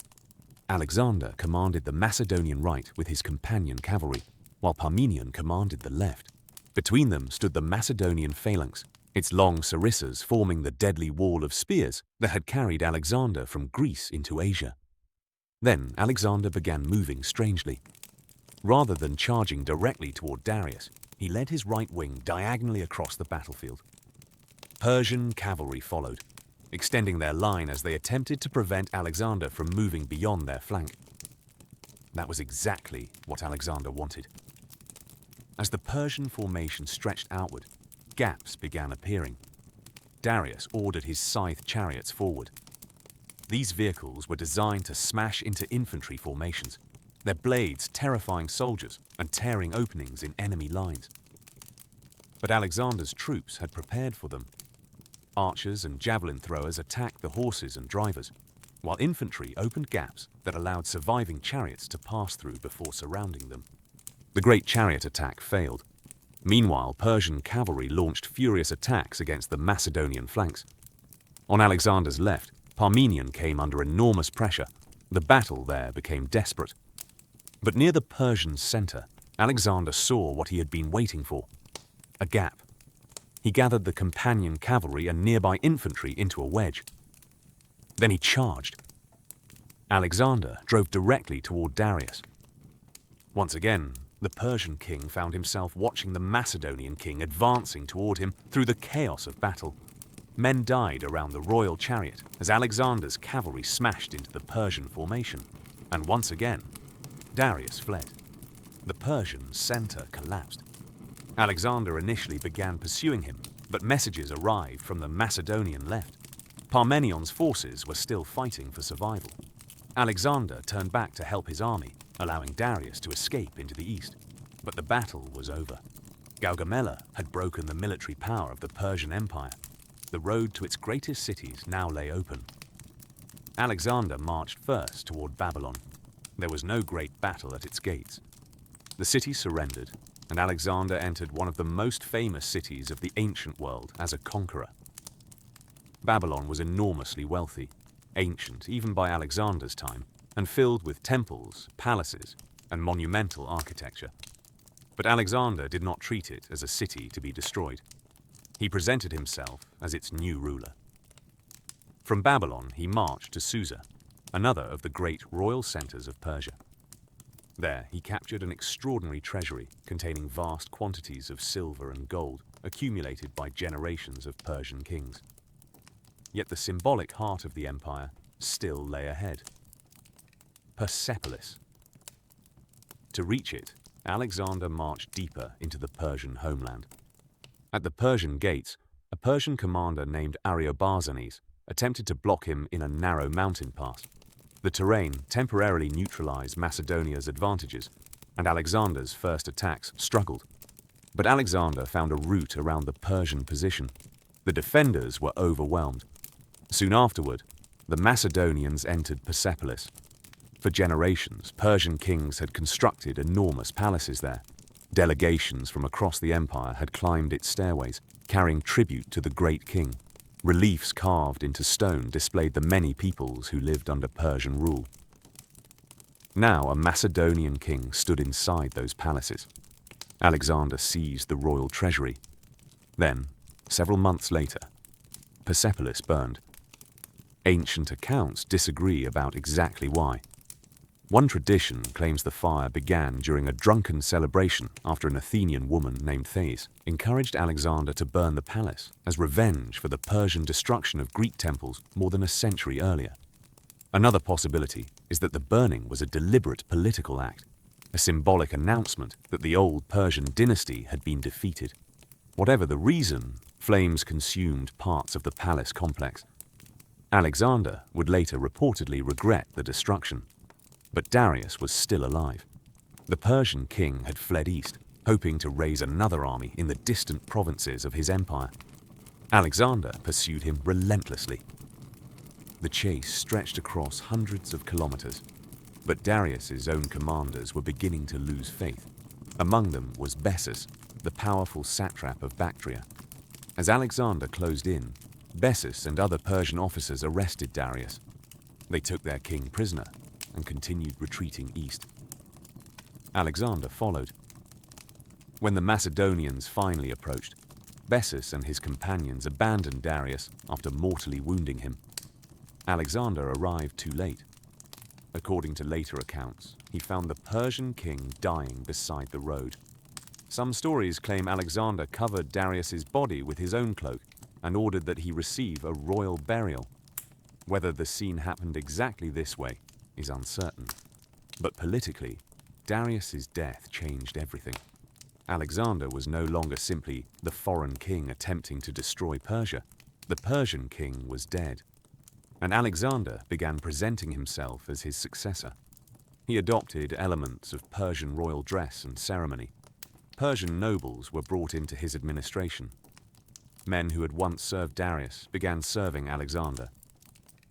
Alexander commanded the Macedonian right with his companion cavalry, while Parmenion commanded the left. Between them stood the Macedonian phalanx, its long sarissas forming the deadly wall of spears that had carried Alexander from Greece into Asia. Then Alexander began moving strangely. Rather than charging directly toward Darius, he led his right wing diagonally across the battlefield. Persian cavalry followed, extending their line as they attempted to prevent Alexander from moving beyond their flank. That was exactly what Alexander wanted. As the Persian formation stretched outward, gaps began appearing. Darius ordered his scythe chariots forward. These vehicles were designed to smash into infantry formations, their blades terrifying soldiers and tearing openings in enemy lines. But Alexander's troops had prepared for them. Archers and javelin throwers attacked the horses and drivers, while infantry opened gaps that allowed surviving chariots to pass through before surrounding them. The great chariot attack failed. Meanwhile, Persian cavalry launched furious attacks against the Macedonian flanks. On Alexander's left, Parmenion came under enormous pressure. The battle there became desperate. But near the Persian center, Alexander saw what he had been waiting for: a gap. He gathered the companion cavalry and nearby infantry into a wedge. Then he charged. Alexander drove directly toward Darius. Once again, the Persian king found himself watching the Macedonian king advancing toward him through the chaos of battle. Men died around the royal chariot as Alexander's cavalry smashed into the Persian formation. And once again, Darius fled. The Persian center collapsed. Alexander initially began pursuing him, but messages arrived from the Macedonian left. Parmenion's forces were still fighting for survival. Alexander turned back to help his army, allowing Darius to escape into the east. But the battle was over. Gaugamela had broken the military power of the Persian Empire. The road to its greatest cities now lay open. Alexander marched first toward Babylon. There was no great battle at its gates. The city surrendered, and Alexander entered one of the most famous cities of the ancient world as a conqueror. Babylon was enormously wealthy, ancient even by Alexander's time, and filled with temples, palaces, and monumental architecture. But Alexander did not treat it as a city to be destroyed. He presented himself as its new ruler. From Babylon, he marched to Susa, another of the great royal centers of Persia. There, he captured an extraordinary treasury containing vast quantities of silver and gold accumulated by generations of Persian kings. Yet the symbolic heart of the empire still lay ahead: Persepolis. To reach it, Alexander marched deeper into the Persian homeland. At the Persian gates, a Persian commander named Ariobarzanes attempted to block him in a narrow mountain pass. The terrain temporarily neutralized Macedonia's advantages, and Alexander's first attacks struggled. But Alexander found a route around the Persian position. The defenders were overwhelmed. Soon afterward, the Macedonians entered Persepolis. For generations, Persian kings had constructed enormous palaces there. Delegations from across the empire had climbed its stairways, carrying tribute to the great king. Reliefs carved into stone displayed the many peoples who lived under Persian rule. Now a Macedonian king stood inside those palaces. Alexander seized the royal treasury. Then, several months later, Persepolis burned. Ancient accounts disagree about exactly why. One tradition claims the fire began during a drunken celebration after an Athenian woman named Thais encouraged Alexander to burn the palace as revenge for the Persian destruction of Greek temples more than a century earlier. Another possibility is that the burning was a deliberate political act, a symbolic announcement that the old Persian dynasty had been defeated. Whatever the reason, flames consumed parts of the palace complex. Alexander would later reportedly regret the destruction. But Darius was still alive. The Persian king had fled east, hoping to raise another army in the distant provinces of his empire. Alexander pursued him relentlessly. The chase stretched across hundreds of kilometers, but Darius's own commanders were beginning to lose faith. Among them was Bessus, the powerful satrap of Bactria. As Alexander closed in, Bessus and other Persian officers arrested Darius. They took their king prisoner and continued retreating east. Alexander followed. When the Macedonians finally approached, Bessus and his companions abandoned Darius after mortally wounding him. Alexander arrived too late. According to later accounts, he found the Persian king dying beside the road. Some stories claim Alexander covered Darius's body with his own cloak and ordered that he receive a royal burial. Whether the scene happened exactly this way is uncertain. But politically, Darius's death changed everything. Alexander was no longer simply the foreign king attempting to destroy Persia. The Persian king was dead, and Alexander began presenting himself as his successor. He adopted elements of Persian royal dress and ceremony. Persian nobles were brought into his administration. Men who had once served Darius began serving Alexander.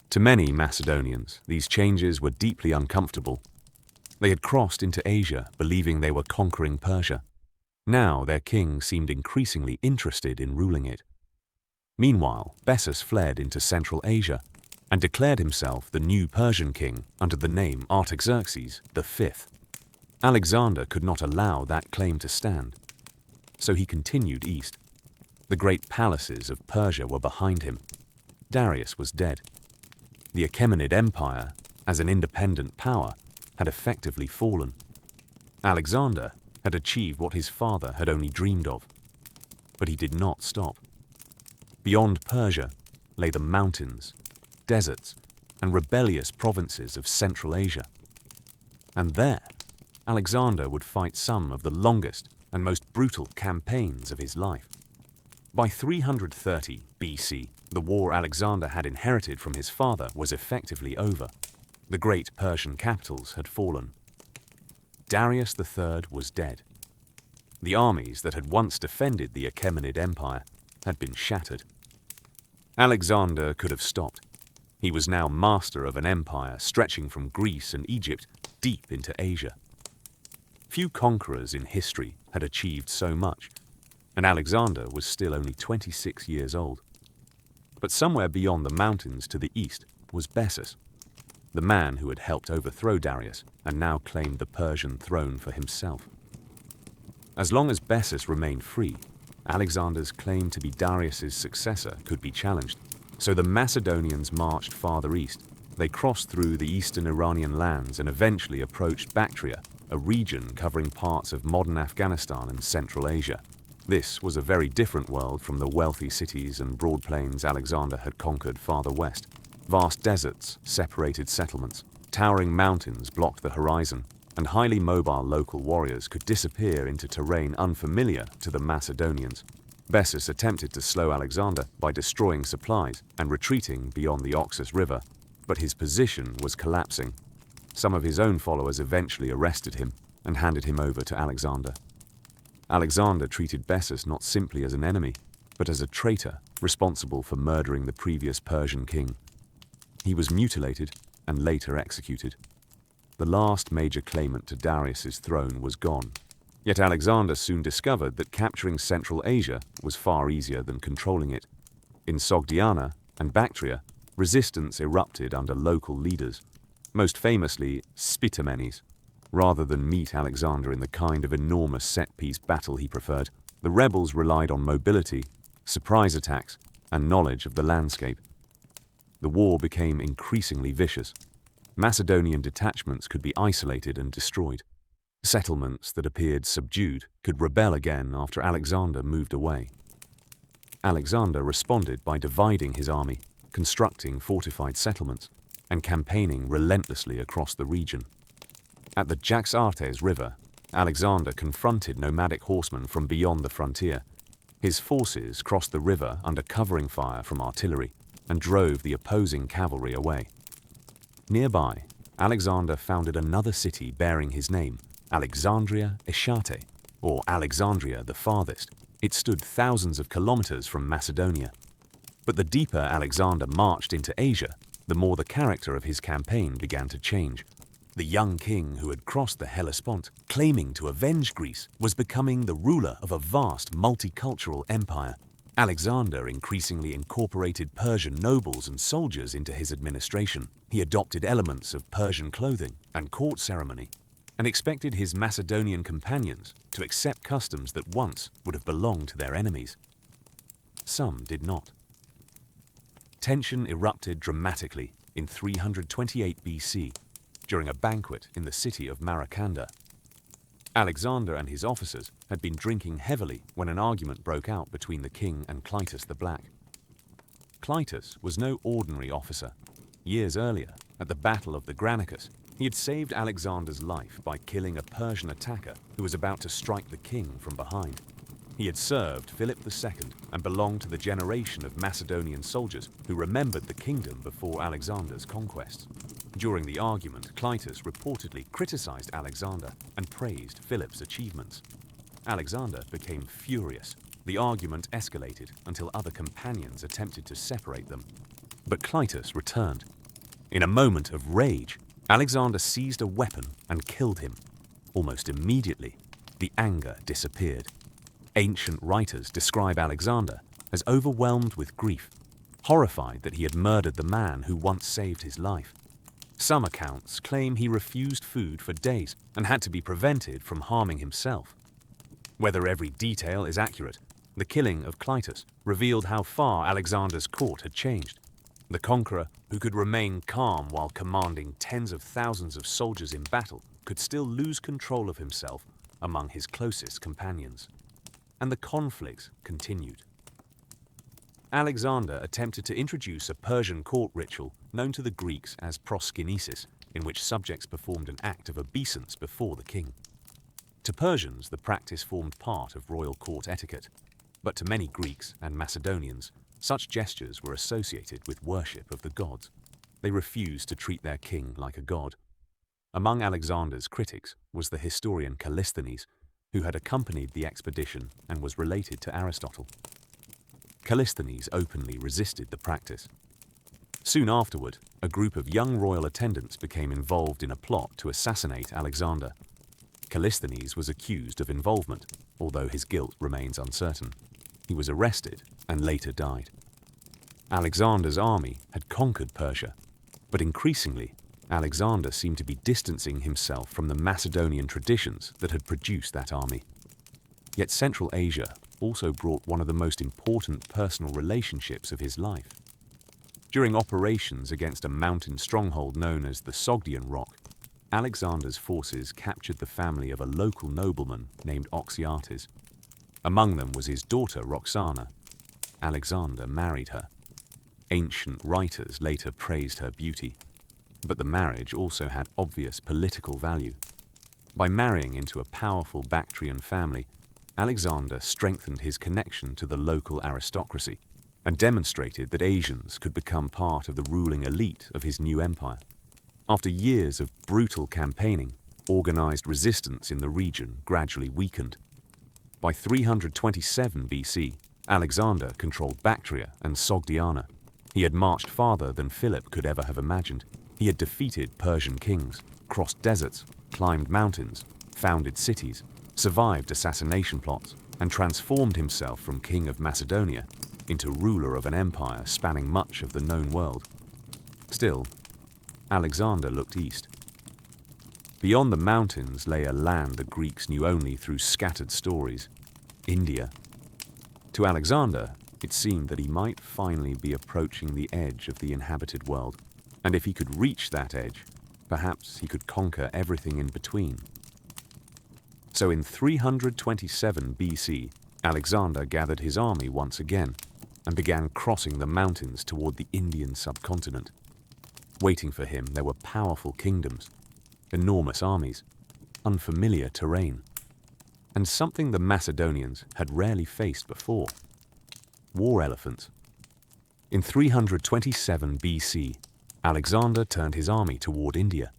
To many Macedonians, these changes were deeply uncomfortable. They had crossed into Asia believing they were conquering Persia. Now their king seemed increasingly interested in ruling it. Meanwhile, Bessus fled into Central Asia and declared himself the new Persian king under the name Artaxerxes V. Alexander could not allow that claim to stand, so he continued east. The great palaces of Persia were behind him. Darius was dead. The Achaemenid Empire, as an independent power, had effectively fallen. Alexander had achieved what his father had only dreamed of. But he did not stop. Beyond Persia lay the mountains, deserts, and rebellious provinces of Central Asia. And there, Alexander would fight some of the longest and most brutal campaigns of his life. By 330 BC, the war Alexander had inherited from his father was effectively over. The great Persian capitals had fallen. Darius III was dead. The armies that had once defended the Achaemenid Empire had been shattered. Alexander could have stopped. He was now master of an empire stretching from Greece and Egypt deep into Asia. Few conquerors in history had achieved so much, and Alexander was still only 26 years old. But somewhere beyond the mountains to the east was Bessus, the man who had helped overthrow Darius and now claimed the Persian throne for himself. As long as Bessus remained free, Alexander's claim to be Darius's successor could be challenged. So the Macedonians marched farther east. They crossed through the eastern Iranian lands and eventually approached Bactria, a region covering parts of modern Afghanistan and Central Asia. This was a very different world from the wealthy cities and broad plains Alexander had conquered farther west. Vast deserts separated settlements, towering mountains blocked the horizon, and highly mobile local warriors could disappear into terrain unfamiliar to the Macedonians. Bessus attempted to slow Alexander by destroying supplies and retreating beyond the Oxus River, but his position was collapsing. Some of his own followers eventually arrested him and handed him over to Alexander. Alexander treated Bessus not simply as an enemy, but as a traitor responsible for murdering the previous Persian king. He was mutilated and later executed. The last major claimant to Darius's throne was gone. Yet Alexander soon discovered that capturing Central Asia was far easier than controlling it. In Sogdiana and Bactria, resistance erupted under local leaders, most famously Spitamenes. Rather than meet Alexander in the kind of enormous set-piece battle he preferred, the rebels relied on mobility, surprise attacks, and knowledge of the landscape. The war became increasingly vicious. Macedonian detachments could be isolated and destroyed. Settlements that appeared subdued could rebel again after Alexander moved away. Alexander responded by dividing his army, constructing fortified settlements, and campaigning relentlessly across the region. At the Jaxartes River, Alexander confronted nomadic horsemen from beyond the frontier. His forces crossed the river under covering fire from artillery and drove the opposing cavalry away. Nearby, Alexander founded another city bearing his name, Alexandria Echate, or Alexandria the Farthest. It stood thousands of kilometers from Macedonia. But the deeper Alexander marched into Asia, the more the character of his campaign began to change. The young king who had crossed the Hellespont, claiming to avenge Greece, was becoming the ruler of a vast multicultural empire. Alexander increasingly incorporated Persian nobles and soldiers into his administration. He adopted elements of Persian clothing and court ceremony, and expected his Macedonian companions to accept customs that once would have belonged to their enemies. Some did not. Tension erupted dramatically in 328 BC during a banquet in the city of Maracanda. Alexander and his officers had been drinking heavily when an argument broke out between the king and Clitus the Black. Clitus was no ordinary officer. Years earlier, at the Battle of the Granicus, he had saved Alexander's life by killing a Persian attacker who was about to strike the king from behind. He had served Philip II and belonged to the generation of Macedonian soldiers who remembered the kingdom before Alexander's conquests. During the argument, Clitus reportedly criticized Alexander and praised Philip's achievements. Alexander became furious. The argument escalated until other companions attempted to separate them. But Clitus returned. In a moment of rage, Alexander seized a weapon and killed him. Almost immediately, the anger disappeared. Ancient writers describe Alexander as overwhelmed with grief, horrified that he had murdered the man who once saved his life. Some accounts claim he refused food for days and had to be prevented from harming himself. Whether every detail is accurate, the killing of Clitus revealed how far Alexander's court had changed. The conqueror, who could remain calm while commanding tens of thousands of soldiers in battle, could still lose control of himself among his closest companions. And the conflict continued. Alexander attempted to introduce a Persian court ritual known to the Greeks as proskynesis, in which subjects performed an act of obeisance before the king. To Persians, the practice formed part of royal court etiquette, but to many Greeks and Macedonians, such gestures were associated with worship of the gods. They refused to treat their king like a god. Among Alexander's critics was the historian Callisthenes, who had accompanied the expedition and was related to Aristotle. Callisthenes openly resisted the practice. Soon afterward, a group of young royal attendants became involved in a plot to assassinate Alexander. Callisthenes was accused of involvement, although his guilt remains uncertain. He was arrested and later died. Alexander's army had conquered Persia, but increasingly, Alexander seemed to be distancing himself from the Macedonian traditions that had produced that army. Yet Central Asia also brought one of the most important personal relationships of his life. During operations against a mountain stronghold known as the Sogdian Rock, Alexander's forces captured the family of a local nobleman named Oxyates. Among them was his daughter Roxana. Alexander married her. Ancient writers later praised her beauty, but the marriage also had obvious political value. By marrying into a powerful Bactrian family, Alexander strengthened his connection to the local aristocracy and demonstrated that Asians could become part of the ruling elite of his new empire. After years of brutal campaigning, organized resistance in the region gradually weakened. By 327 BC, Alexander controlled Bactria and Sogdiana. He had marched farther than Philip could ever have imagined. He had defeated Persian kings, crossed deserts, climbed mountains, founded cities, survived assassination plots, and transformed himself from king of Macedonia into ruler of an empire spanning much of the known world. Still, Alexander looked east. Beyond the mountains lay a land the Greeks knew only through scattered stories: India. To Alexander, It seemed that he might finally be approaching the edge of the inhabited world, and if he could reach that edge, perhaps he could conquer everything in between. So in 327 BC, Alexander gathered his army once again and began crossing the mountains toward the Indian subcontinent. Waiting for him, there were powerful kingdoms, enormous armies, unfamiliar terrain, and something the Macedonians had rarely faced before: war elephants. In 327 BC, Alexander turned his army toward India.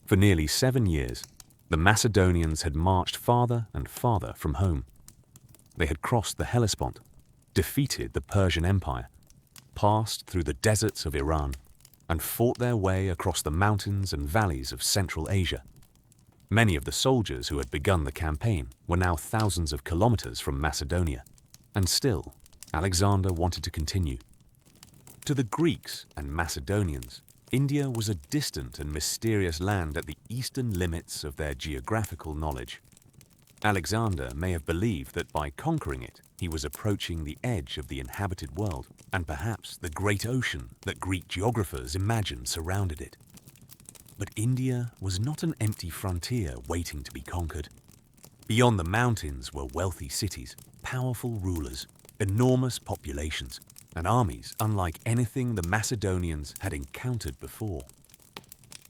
For nearly 7 years, the Macedonians had marched farther and farther from home. They had crossed the Hellespont, defeated the Persian Empire, passed through the deserts of Iran, and fought their way across the mountains and valleys of Central Asia. Many of the soldiers who had begun the campaign were now thousands of kilometers from Macedonia, and still, Alexander wanted to continue. To the Greeks and Macedonians, India was a distant and mysterious land at the eastern limits of their geographical knowledge. Alexander may have believed that by conquering it, he was approaching the edge of the inhabited world, and perhaps the great ocean that Greek geographers imagined surrounded it. But India was not an empty frontier waiting to be conquered. Beyond the mountains were wealthy cities, powerful rulers, enormous populations, and armies unlike anything the Macedonians had encountered before.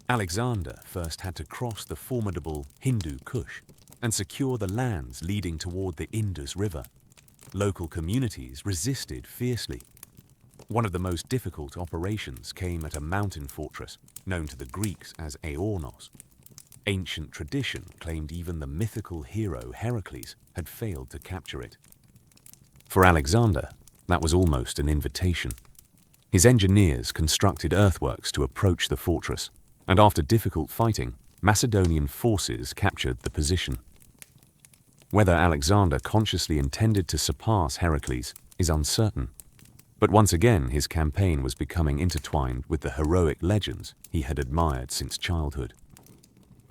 Alexander first had to cross the formidable Hindu Kush and secure the lands leading toward the Indus River. Local communities resisted fiercely. One of the most difficult operations came at a mountain fortress known to the Greeks as Aornos. Ancient tradition claimed even the mythical hero Heracles had failed to capture it. For Alexander, that was almost an invitation. His engineers constructed earthworks to approach the fortress, and after difficult fighting, Macedonian forces captured the position. Whether Alexander consciously intended to surpass Heracles is uncertain, but once again his campaign was becoming intertwined with the heroic legends he had admired since childhood.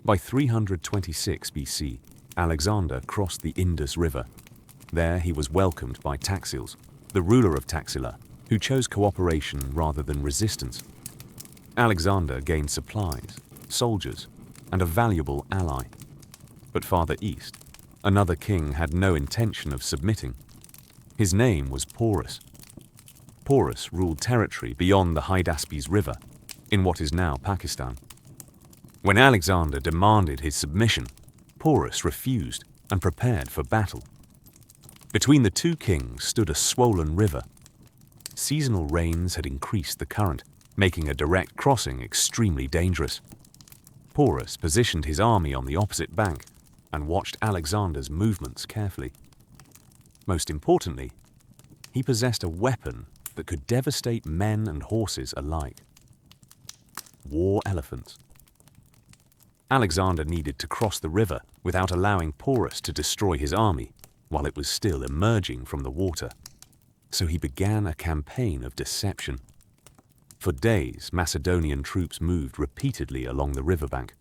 By 326 BC, Alexander crossed the Indus River. There he was welcomed by Taxiles, the ruler of Taxila, who chose cooperation rather than resistance. Alexander gained supplies, soldiers, and a valuable ally. But farther east, another king had no intention of submitting. His name was Porus. Porus ruled territory beyond the Hydaspes River, in what is now Pakistan. When Alexander demanded his submission, Porus refused and prepared for battle. Between the two kings stood a swollen river. Seasonal rains had increased the current, making a direct crossing extremely dangerous. Porus positioned his army on the opposite bank and watched Alexander's movements carefully. Most importantly, he possessed a weapon that could devastate men and horses alike: war elephants. Alexander needed to cross the river without allowing Porus to destroy his army while it was still emerging from the water. So he began a campaign of deception. For days, Macedonian troops moved repeatedly along the riverbank.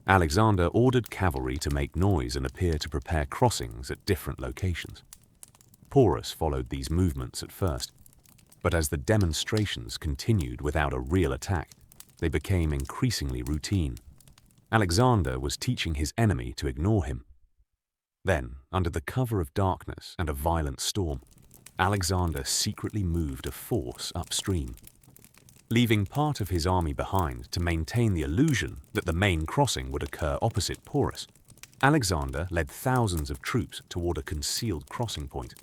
Alexander ordered cavalry to make noise and appear to prepare crossings at different locations. Porus followed these movements at first, but as the demonstrations continued without a real attack, they became increasingly routine. Alexander was teaching his enemy to ignore him. Then, under the cover of darkness and a violent storm, Alexander secretly moved a force upstream. Leaving part of his army behind to maintain the illusion that the main crossing would occur opposite Porus, Alexander led thousands of troops toward a concealed crossing point.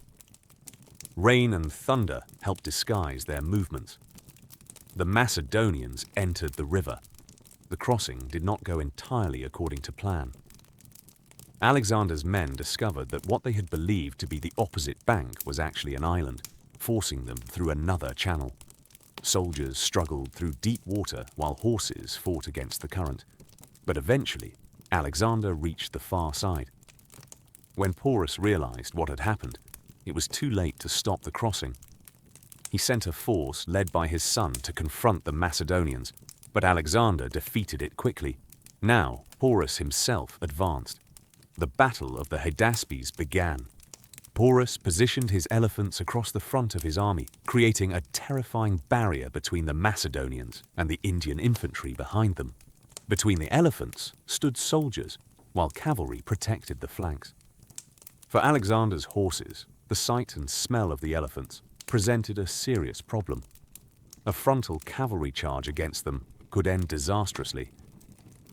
Rain and thunder helped disguise their movements. The Macedonians entered the river. The crossing did not go entirely according to plan. Alexander's men discovered that what they had believed to be the opposite bank was actually an island, forcing them through another channel. Soldiers struggled through deep water while horses fought against the current. But eventually, Alexander reached the far side. When Porus realized what had happened, it was too late to stop the crossing. He sent a force led by his son to confront the Macedonians, but Alexander defeated it quickly. Now, Porus himself advanced. The Battle of the Hydaspes began. Porus positioned his elephants across the front of his army, creating a terrifying barrier between the Macedonians and the Indian infantry behind them. Between the elephants stood soldiers, while cavalry protected the flanks. For Alexander's horses, the sight and smell of the elephants presented a serious problem. A frontal cavalry charge against them could end disastrously.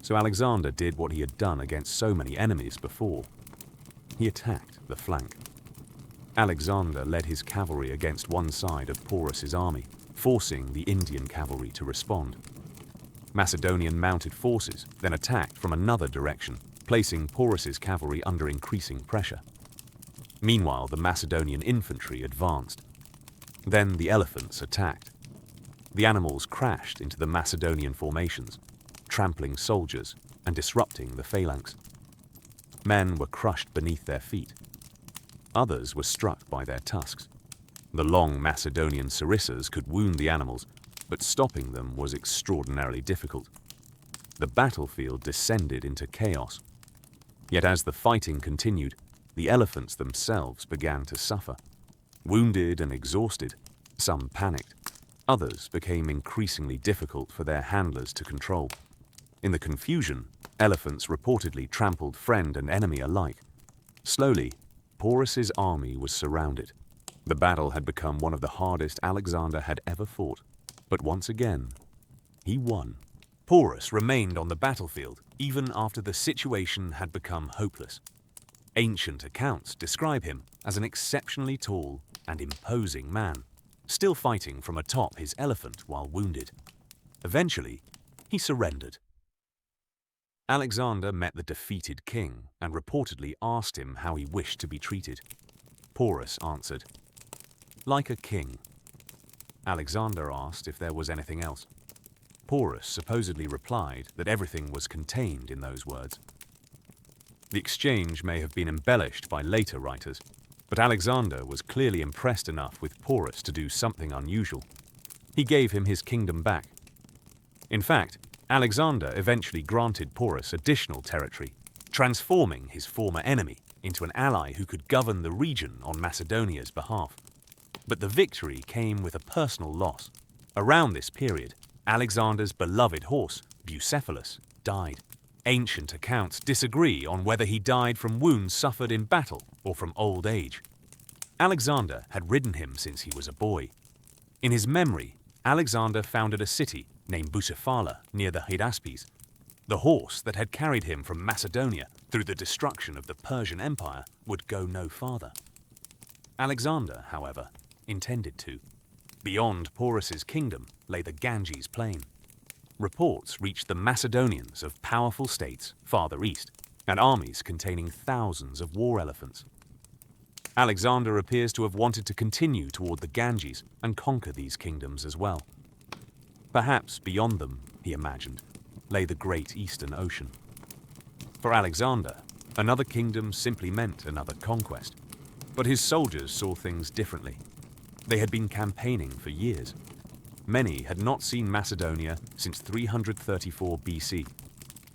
So Alexander did what he had done against so many enemies before. He attacked the flank. Alexander led his cavalry against one side of Porus's army, forcing the Indian cavalry to respond. Macedonian mounted forces then attacked from another direction, placing Porus's cavalry under increasing pressure. Meanwhile, the Macedonian infantry advanced. Then the elephants attacked. The animals crashed into the Macedonian formations, trampling soldiers and disrupting the phalanx. Men were crushed beneath their feet. Others were struck by their tusks. The long Macedonian sarissas could wound the animals, but stopping them was extraordinarily difficult. The battlefield descended into chaos. Yet as the fighting continued, the elephants themselves began to suffer. Wounded and exhausted, some panicked. Others became increasingly difficult for their handlers to control. In the confusion, elephants reportedly trampled friend and enemy alike. Slowly, Porus's army was surrounded. The battle had become one of the hardest Alexander had ever fought. But once again, he won. Porus remained on the battlefield even after the situation had become hopeless. Ancient accounts describe him as an exceptionally tall and imposing man, still fighting from atop his elephant while wounded. Eventually, he surrendered. Alexander met the defeated king and reportedly asked him how he wished to be treated. Porus answered, "Like a king." Alexander asked if there was anything else. Porus supposedly replied that everything was contained in those words. The exchange may have been embellished by later writers, but Alexander was clearly impressed enough with Porus to do something unusual. He gave him his kingdom back. In fact, Alexander eventually granted Porus additional territory, transforming his former enemy into an ally who could govern the region on Macedonia's behalf. But the victory came with a personal loss. Around this period, Alexander's beloved horse, Bucephalus, died. Ancient accounts disagree on whether he died from wounds suffered in battle or from old age. Alexander had ridden him since he was a boy. In his memory, Alexander founded a city named Bucephala near the Hydaspes. The horse that had carried him from Macedonia through the destruction of the Persian Empire would go no farther. Alexander, however, intended to. Beyond Porus's kingdom lay the Ganges plain. Reports reached the Macedonians of powerful states farther east, and armies containing thousands of war elephants. Alexander appears to have wanted to continue toward the Ganges and conquer these kingdoms as well. Perhaps beyond them, he imagined, lay the great Eastern Ocean. For Alexander, another kingdom simply meant another conquest. But his soldiers saw things differently. They had been campaigning for years. Many had not seen Macedonia since 334 BC.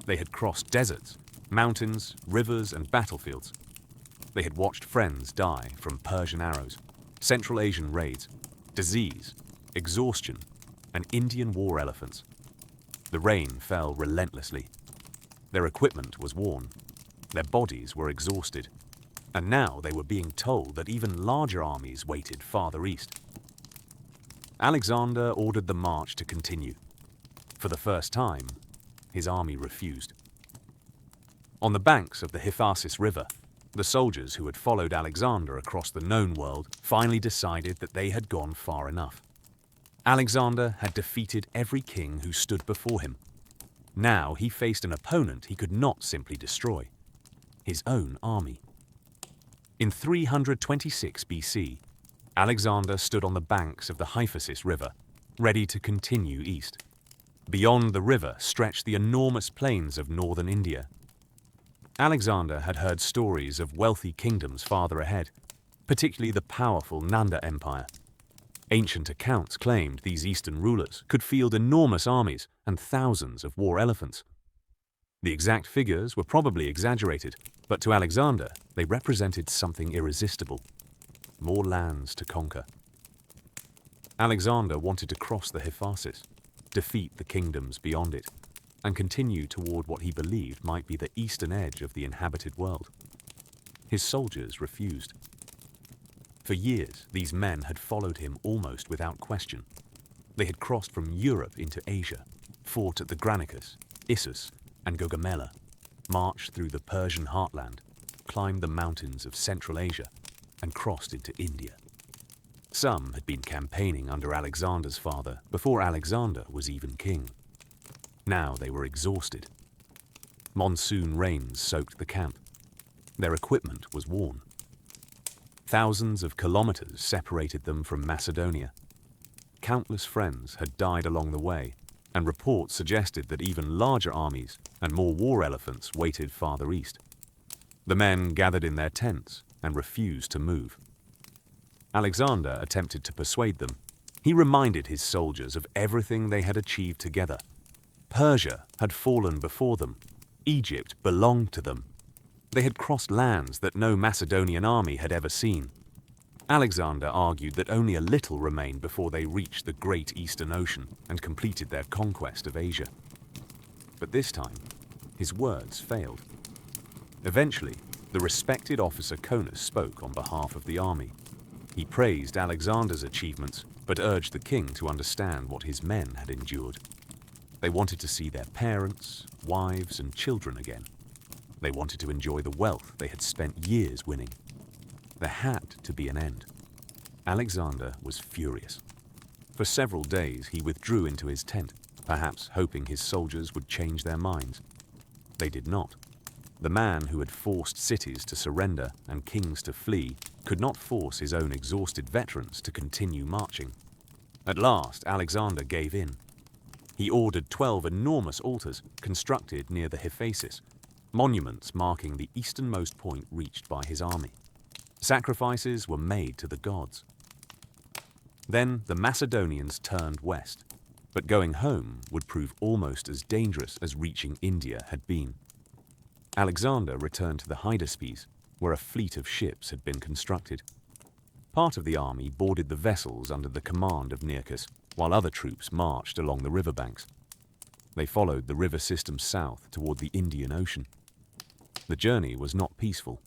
They had crossed deserts, mountains, rivers, and battlefields. They had watched friends die from Persian arrows, Central Asian raids, disease, exhaustion, and Indian war elephants. The rain fell relentlessly. Their equipment was worn. Their bodies were exhausted. And now they were being told that even larger armies waited farther east. Alexander ordered the march to continue. For the first time, his army refused. On the banks of the Hyphasis River, the soldiers who had followed Alexander across the known world finally decided that they had gone far enough. Alexander had defeated every king who stood before him. Now he faced an opponent he could not simply destroy: his own army. In 326 BC, Alexander stood on the banks of the Hyphasis River, ready to continue east. Beyond the river stretched the enormous plains of northern India. Alexander had heard stories of wealthy kingdoms farther ahead, particularly the powerful Nanda Empire. Ancient accounts claimed these eastern rulers could field enormous armies and thousands of war elephants. The exact figures were probably exaggerated, But to Alexander, they represented something irresistible: more lands to conquer. Alexander wanted to cross the Hephasis, defeat the kingdoms beyond it, and continue toward what he believed might be the eastern edge of the inhabited world. His soldiers refused. For years, these men had followed him almost without question. They had crossed from Europe into Asia, fought at the Granicus, Issus, and Gaugamela, marched through the Persian heartland, climbed the mountains of Central Asia, and crossed into India. Some had been campaigning under Alexander's father before Alexander was even king. Now they were exhausted. Monsoon rains soaked the camp. Their equipment was worn. Thousands of kilometers separated them from Macedonia. Countless friends had died along the way, and reports suggested that even larger armies and more war elephants waited farther east. The men gathered in their tents and refused to move. Alexander attempted to persuade them. He reminded his soldiers of everything they had achieved together. Persia had fallen before them. Egypt belonged to them. They had crossed lands that no Macedonian army had ever seen. Alexander argued that only a little remained before they reached the great Eastern Ocean and completed their conquest of Asia. But this time, his words failed. Eventually, the respected officer Conus spoke on behalf of the army. He praised Alexander's achievements, but urged the king to understand what his men had endured. They wanted to see their parents, wives, and children again. They wanted to enjoy the wealth they had spent years winning. There had to be an end. Alexander was furious. For several days he withdrew into his tent, perhaps hoping his soldiers would change their minds. They did not. The man who had forced cities to surrender and kings to flee could not force his own exhausted veterans to continue marching. At last, Alexander gave in. He ordered 12 enormous altars constructed near the Hephasis, monuments marking the easternmost point reached by his army. Sacrifices were made to the gods. Then the Macedonians turned west, but going home would prove almost as dangerous as reaching India had been. Alexander returned to the Hydaspes, where a fleet of ships had been constructed. Part of the army boarded the vessels under the command of Nearchus, while other troops marched along the riverbanks. They followed the river system south toward the Indian Ocean. The journey was not peaceful.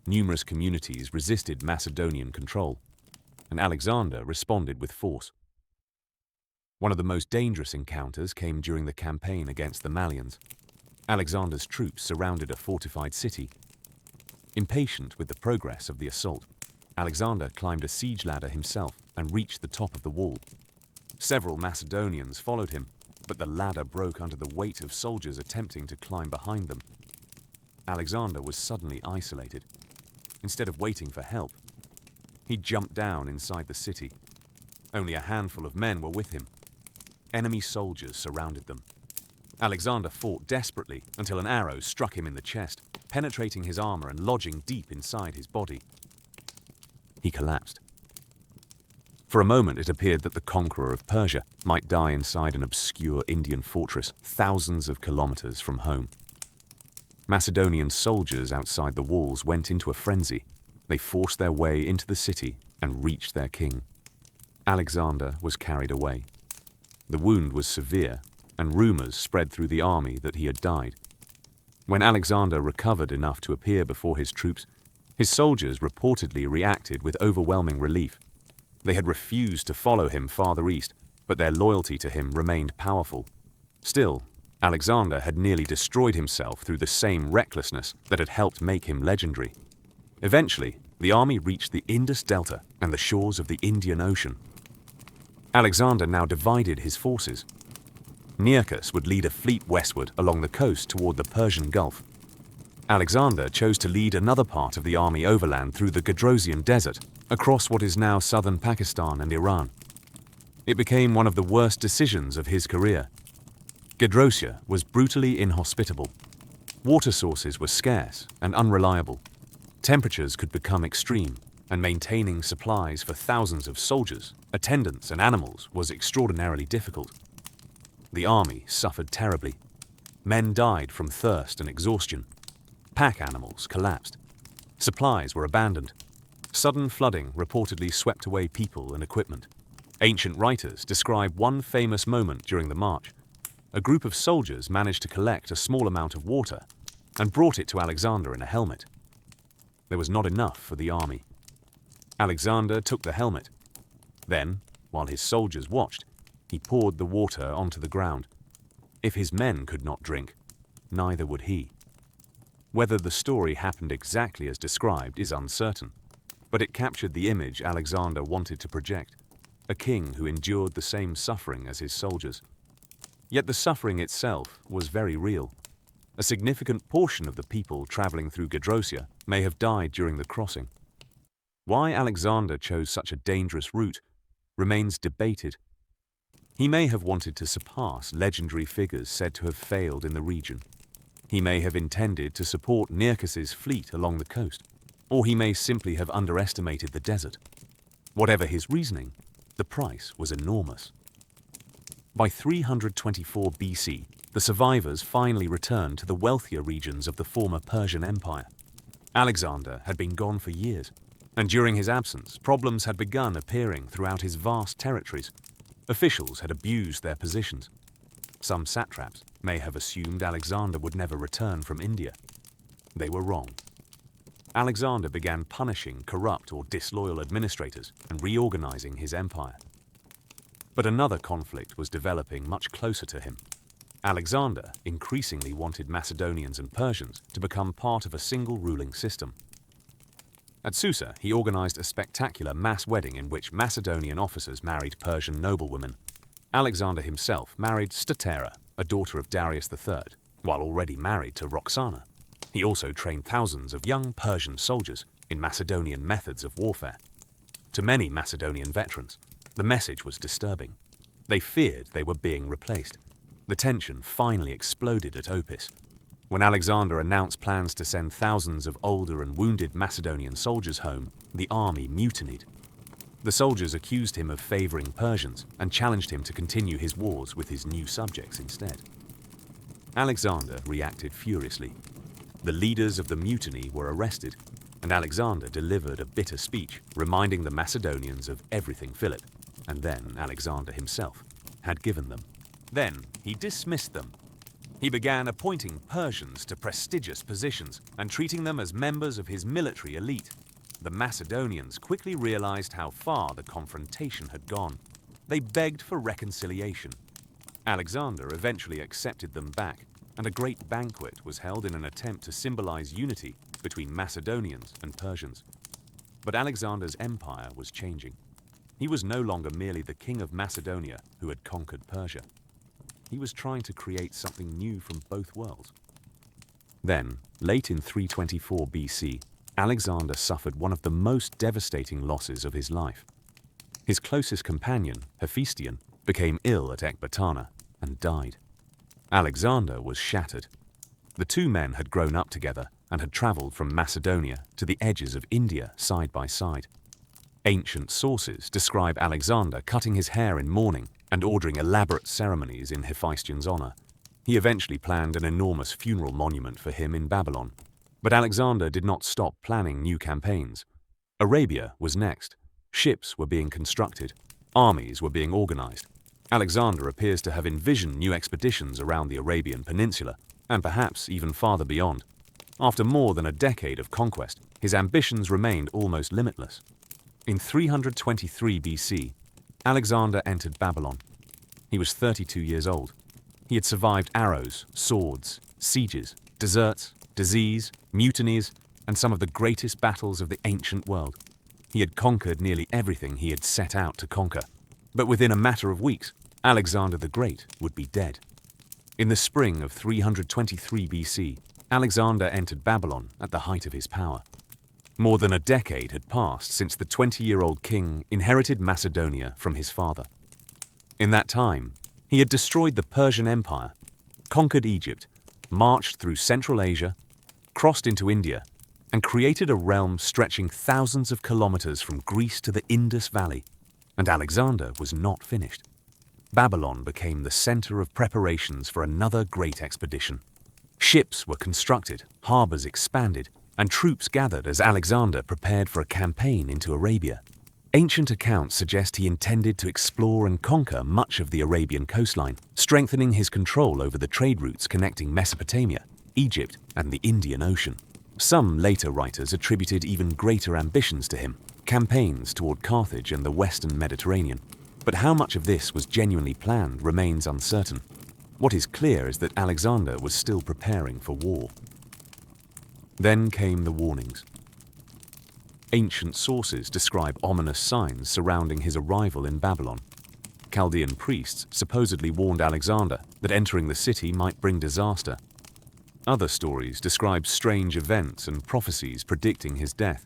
Numerous communities resisted Macedonian control, and Alexander responded with force. One of the most dangerous encounters came during the campaign against the Malians. Alexander's troops surrounded a fortified city. Impatient with the progress of the assault, Alexander climbed a siege ladder himself and reached the top of the wall. Several Macedonians followed him, but the ladder broke under the weight of soldiers attempting to climb behind them. Alexander was suddenly isolated. Instead of waiting for help, he jumped down inside the city. Only a handful of men were with him. Enemy soldiers surrounded them. Alexander fought desperately until an arrow struck him in the chest, penetrating his armor and lodging deep inside his body. He collapsed. For a moment it appeared that the conqueror of Persia might die inside an obscure Indian fortress thousands of kilometers from home. Macedonian soldiers outside the walls went into a frenzy. They forced their way into the city and reached their king. Alexander was carried away. The wound was severe, and rumors spread through the army that he had died. When Alexander recovered enough to appear before his troops, his soldiers reportedly reacted with overwhelming relief. They had refused to follow him farther east, but their loyalty to him remained powerful. Still, Alexander had nearly destroyed himself through the same recklessness that had helped make him legendary. Eventually, the army reached the Indus Delta and the shores of the Indian Ocean. Alexander now divided his forces. Nearchus would lead a fleet westward along the coast toward the Persian Gulf. Alexander chose to lead another part of the army overland through the Gadrosian Desert, across what is now southern Pakistan and Iran. It became one of the worst decisions of his career. Gadrosia was brutally inhospitable. Water sources were scarce and unreliable. Temperatures could become extreme, and maintaining supplies for thousands of soldiers, attendants, and animals was extraordinarily difficult. The army suffered terribly. Men died from thirst and exhaustion. Pack animals collapsed. Supplies were abandoned. Sudden flooding reportedly swept away people and equipment. Ancient writers describe one famous moment during the march. A group of soldiers managed to collect a small amount of water and brought it to Alexander in a helmet. There was not enough for the army. Alexander took the helmet. Then, while his soldiers watched, he poured the water onto the ground. If his men could not drink, neither would he. Whether the story happened exactly as described is uncertain, but it captured the image Alexander wanted to project, a king who endured the same suffering as his soldiers. Yet the suffering itself was very real. A significant portion of the people traveling through Gedrosia may have died during the crossing. Why Alexander chose such a dangerous route remains debated. He may have wanted to surpass legendary figures said to have failed in the region. He may have intended to support Nearchus's fleet along the coast, or he may simply have underestimated the desert. Whatever his reasoning, the price was enormous. By 324 BC, the survivors finally returned to the wealthier regions of the former Persian Empire. Alexander had been gone for years, and during his absence, problems had begun appearing throughout his vast territories. Officials had abused their positions. Some satraps may have assumed Alexander would never return from India. They were wrong. Alexander began punishing corrupt or disloyal administrators and reorganizing his empire. But another conflict was developing much closer to him. Alexander increasingly wanted Macedonians and Persians to become part of a single ruling system. At Susa, he organized a spectacular mass wedding in which Macedonian officers married Persian noblewomen. Alexander himself married Statera, a daughter of Darius III, while already married to Roxana. He also trained thousands of young Persian soldiers in Macedonian methods of warfare. To many Macedonian veterans, the message was disturbing. They feared they were being replaced. The tension finally exploded at Opis. When Alexander announced plans to send thousands of older and wounded Macedonian soldiers home, the army mutinied. The soldiers accused him of favoring Persians and challenged him to continue his wars with his new subjects instead. Alexander reacted furiously. The leaders of the mutiny were arrested, and Alexander delivered a bitter speech reminding the Macedonians of everything Philip, and then Alexander himself, had given them. Then he dismissed them. He began appointing Persians to prestigious positions and treating them as members of his military elite. The Macedonians quickly realized how far the confrontation had gone. They begged for reconciliation. Alexander eventually accepted them back, and a great banquet was held in an attempt to symbolize unity between Macedonians and Persians. But Alexander's empire was changing. He was no longer merely the king of Macedonia who had conquered Persia. He was trying to create something new from both worlds. Then, late in 324 BC, Alexander suffered one of the most devastating losses of his life. His closest companion, Hephaestion, became ill at Ecbatana and died. Alexander was shattered. The two men had grown up together and had traveled from Macedonia to the edges of India side by side. Ancient sources describe Alexander cutting his hair in mourning and ordering elaborate ceremonies in Hephaestion's honor. He eventually planned an enormous funeral monument for him in Babylon. But Alexander did not stop planning new campaigns. Arabia was next. Ships were being constructed. Armies were being organized. Alexander appears to have envisioned new expeditions around the Arabian Peninsula, and perhaps even farther beyond. After more than a decade of conquest, his ambitions remained almost limitless. In 323 BC, Alexander entered Babylon. He was 32 years old. He had survived arrows, swords, sieges, deserts, disease, mutinies, and some of the greatest battles of the ancient world. He had conquered nearly everything he had set out to conquer. But within a matter of weeks, Alexander the Great would be dead. In the spring of 323 BC, Alexander entered Babylon at the height of his power. More than a decade had passed since the 20-year-old king inherited Macedonia from his father. In that time, he had destroyed the Persian Empire, conquered Egypt, marched through Central Asia, crossed into India, and created a realm stretching thousands of kilometers from Greece to the Indus Valley. And Alexander was not finished. Babylon became the center of preparations for another great expedition. Ships were constructed, harbors expanded, and troops gathered as Alexander prepared for a campaign into Arabia. Ancient accounts suggest he intended to explore and conquer much of the Arabian coastline, strengthening his control over the trade routes connecting Mesopotamia, Egypt, and the Indian Ocean. Some later writers attributed even greater ambitions to him, campaigns toward Carthage and the Western Mediterranean. But how much of this was genuinely planned remains uncertain. What is clear is that Alexander was still preparing for war. Then came the warnings. Ancient sources describe ominous signs surrounding his arrival in Babylon. Chaldean priests supposedly warned Alexander that entering the city might bring disaster. Other stories describe strange events and prophecies predicting his death.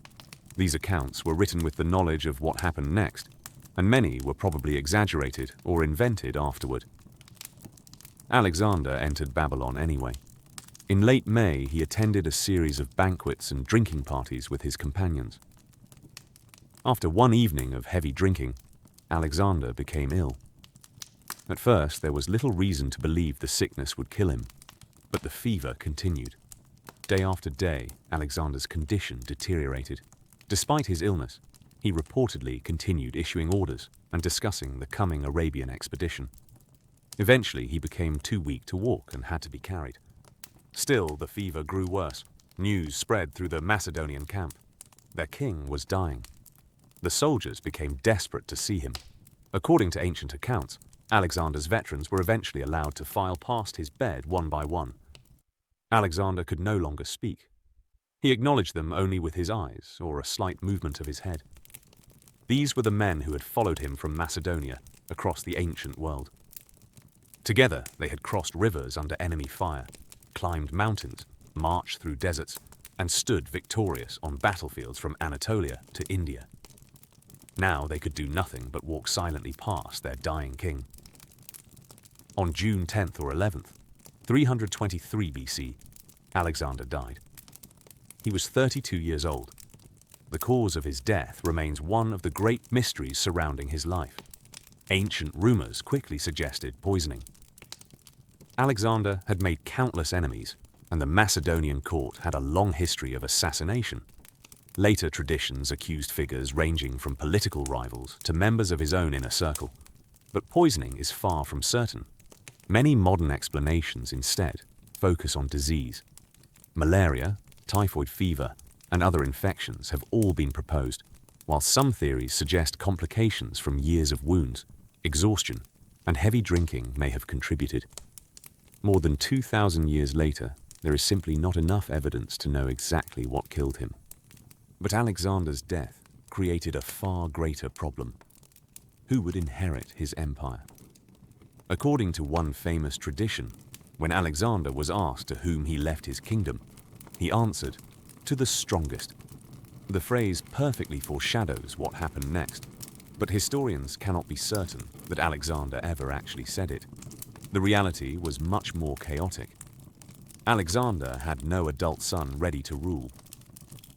These accounts were written with the knowledge of what happened next, and many were probably exaggerated or invented afterward. Alexander entered Babylon anyway. In late May, he attended a series of banquets and drinking parties with his companions. After one evening of heavy drinking, Alexander became ill. At first, there was little reason to believe the sickness would kill him, but the fever continued. Day after day, Alexander's condition deteriorated. Despite his illness, he reportedly continued issuing orders and discussing the coming Arabian expedition. Eventually, he became too weak to walk and had to be carried. Still, the fever grew worse. News spread through the Macedonian camp. Their king was dying. The soldiers became desperate to see him. According to ancient accounts, Alexander's veterans were eventually allowed to file past his bed one by one. Alexander could no longer speak. He acknowledged them only with his eyes or a slight movement of his head. These were the men who had followed him from Macedonia across the ancient world. Together, they had crossed rivers under enemy fire, climbed mountains, marched through deserts, and stood victorious on battlefields from Anatolia to India. Now they could do nothing but walk silently past their dying king. On June 10th or 11th, 323 BC, Alexander died. He was 32 years old. The cause of his death remains one of the great mysteries surrounding his life. Ancient rumors quickly suggested poisoning. Alexander had made countless enemies, and the Macedonian court had a long history of assassination. Later traditions accused figures ranging from political rivals to members of his own inner circle. But poisoning is far from certain. Many modern explanations instead focus on disease. Malaria, typhoid fever, and other infections have all been proposed, while some theories suggest complications from years of wounds, exhaustion, and heavy drinking may have contributed. More than 2,000 years later, there is simply not enough evidence to know exactly what killed him. But Alexander's death created a far greater problem. Who would inherit his empire? According to one famous tradition, when Alexander was asked to whom he left his kingdom, he answered, "To the strongest." The phrase perfectly foreshadows what happened next, but historians cannot be certain that Alexander ever actually said it. The reality was much more chaotic. Alexander had no adult son ready to rule.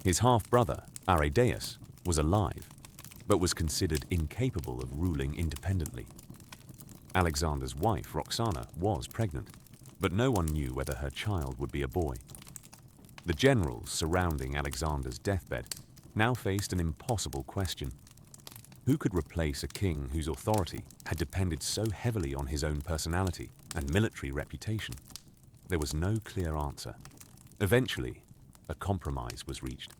His half-brother, Aridaeus, was alive, but was considered incapable of ruling independently. Alexander's wife, Roxana, was pregnant, but no one knew whether her child would be a boy. The generals surrounding Alexander's deathbed now faced an impossible question. Who could replace a king whose authority had depended so heavily on his own personality and military reputation? There was no clear answer. Eventually, a compromise was reached.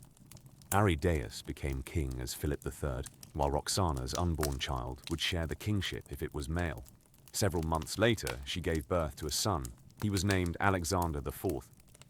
Aridaeus became king as Philip III, while Roxana's unborn child would share the kingship if it was male. Several months later, she gave birth to a son. He was named Alexander IV.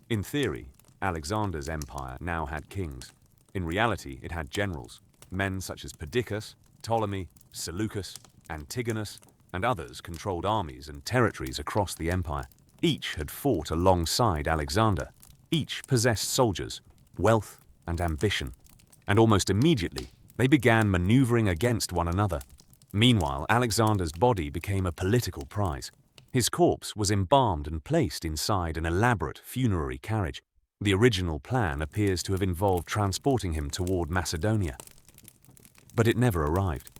In theory, Alexander's empire now had kings. In reality, it had generals, men such as Perdiccas, Ptolemy, Seleucus, Antigonus, and others controlled armies and territories across the empire. Each had fought alongside Alexander. Each possessed soldiers, wealth, and ambition. And almost immediately, they began maneuvering against one another. Meanwhile, Alexander's body became a political prize. His corpse was embalmed and placed inside an elaborate funerary carriage. The original plan appears to have involved transporting him toward Macedonia. But it never arrived.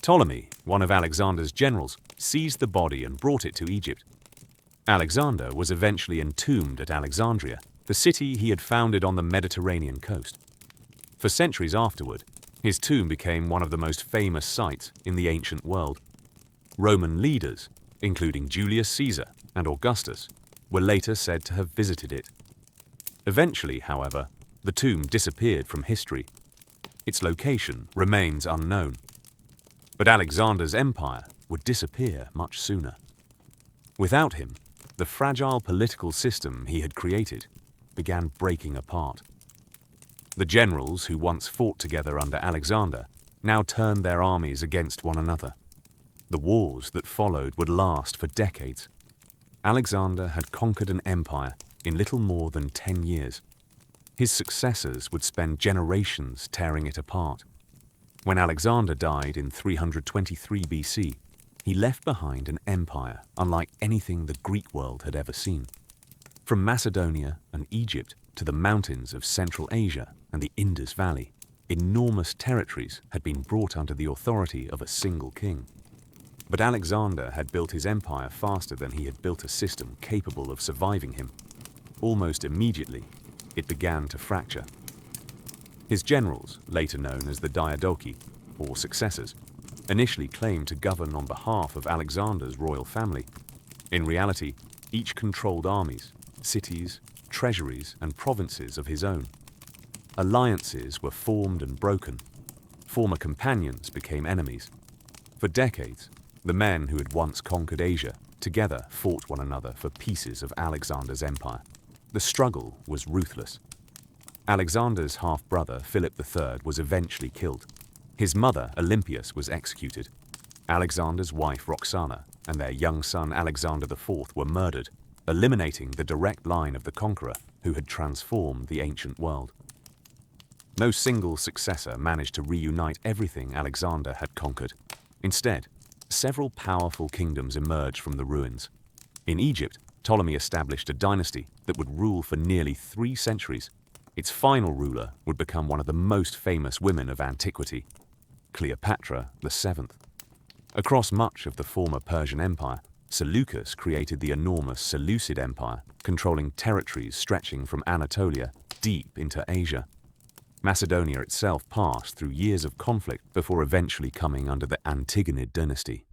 Ptolemy, one of Alexander's generals, seized the body and brought it to Egypt. Alexander was eventually entombed at Alexandria, the city he had founded on the Mediterranean coast. For centuries afterward, his tomb became one of the most famous sights in the ancient world. Roman leaders, including Julius Caesar and Augustus, were later said to have visited it. Eventually, however, the tomb disappeared from history. Its location remains unknown. But Alexander's empire would disappear much sooner. Without him, the fragile political system he had created began breaking apart. The generals who once fought together under Alexander now turned their armies against one another. The wars that followed would last for decades. Alexander had conquered an empire in little more than 10 years. His successors would spend generations tearing it apart. When Alexander died in 323 BC, he left behind an empire unlike anything the Greek world had ever seen. From Macedonia and Egypt to the mountains of Central Asia and the Indus Valley, enormous territories had been brought under the authority of a single king. But Alexander had built his empire faster than he had built a system capable of surviving him. Almost immediately, it began to fracture. His generals, later known as the Diadochi, or successors, initially claimed to govern on behalf of Alexander's royal family. In reality, each controlled armies, cities, treasuries, and provinces of his own. Alliances were formed and broken. Former companions became enemies. For decades, the men who had once conquered Asia together fought one another for pieces of Alexander's empire. The struggle was ruthless. Alexander's half-brother, Philip III, was eventually killed. His mother, Olympias, was executed. Alexander's wife, Roxana, and their young son, Alexander IV, were murdered, eliminating the direct line of the conqueror who had transformed the ancient world. No single successor managed to reunite everything Alexander had conquered. Instead, several powerful kingdoms emerged from the ruins. In Egypt, Ptolemy established a dynasty that would rule for nearly 3 centuries. Its final ruler would become one of the most famous women of antiquity, Cleopatra VII. Across much of the former Persian Empire, Seleucus created the enormous Seleucid Empire, controlling territories stretching from Anatolia deep into Asia. Macedonia itself passed through years of conflict before eventually coming under the Antigonid dynasty.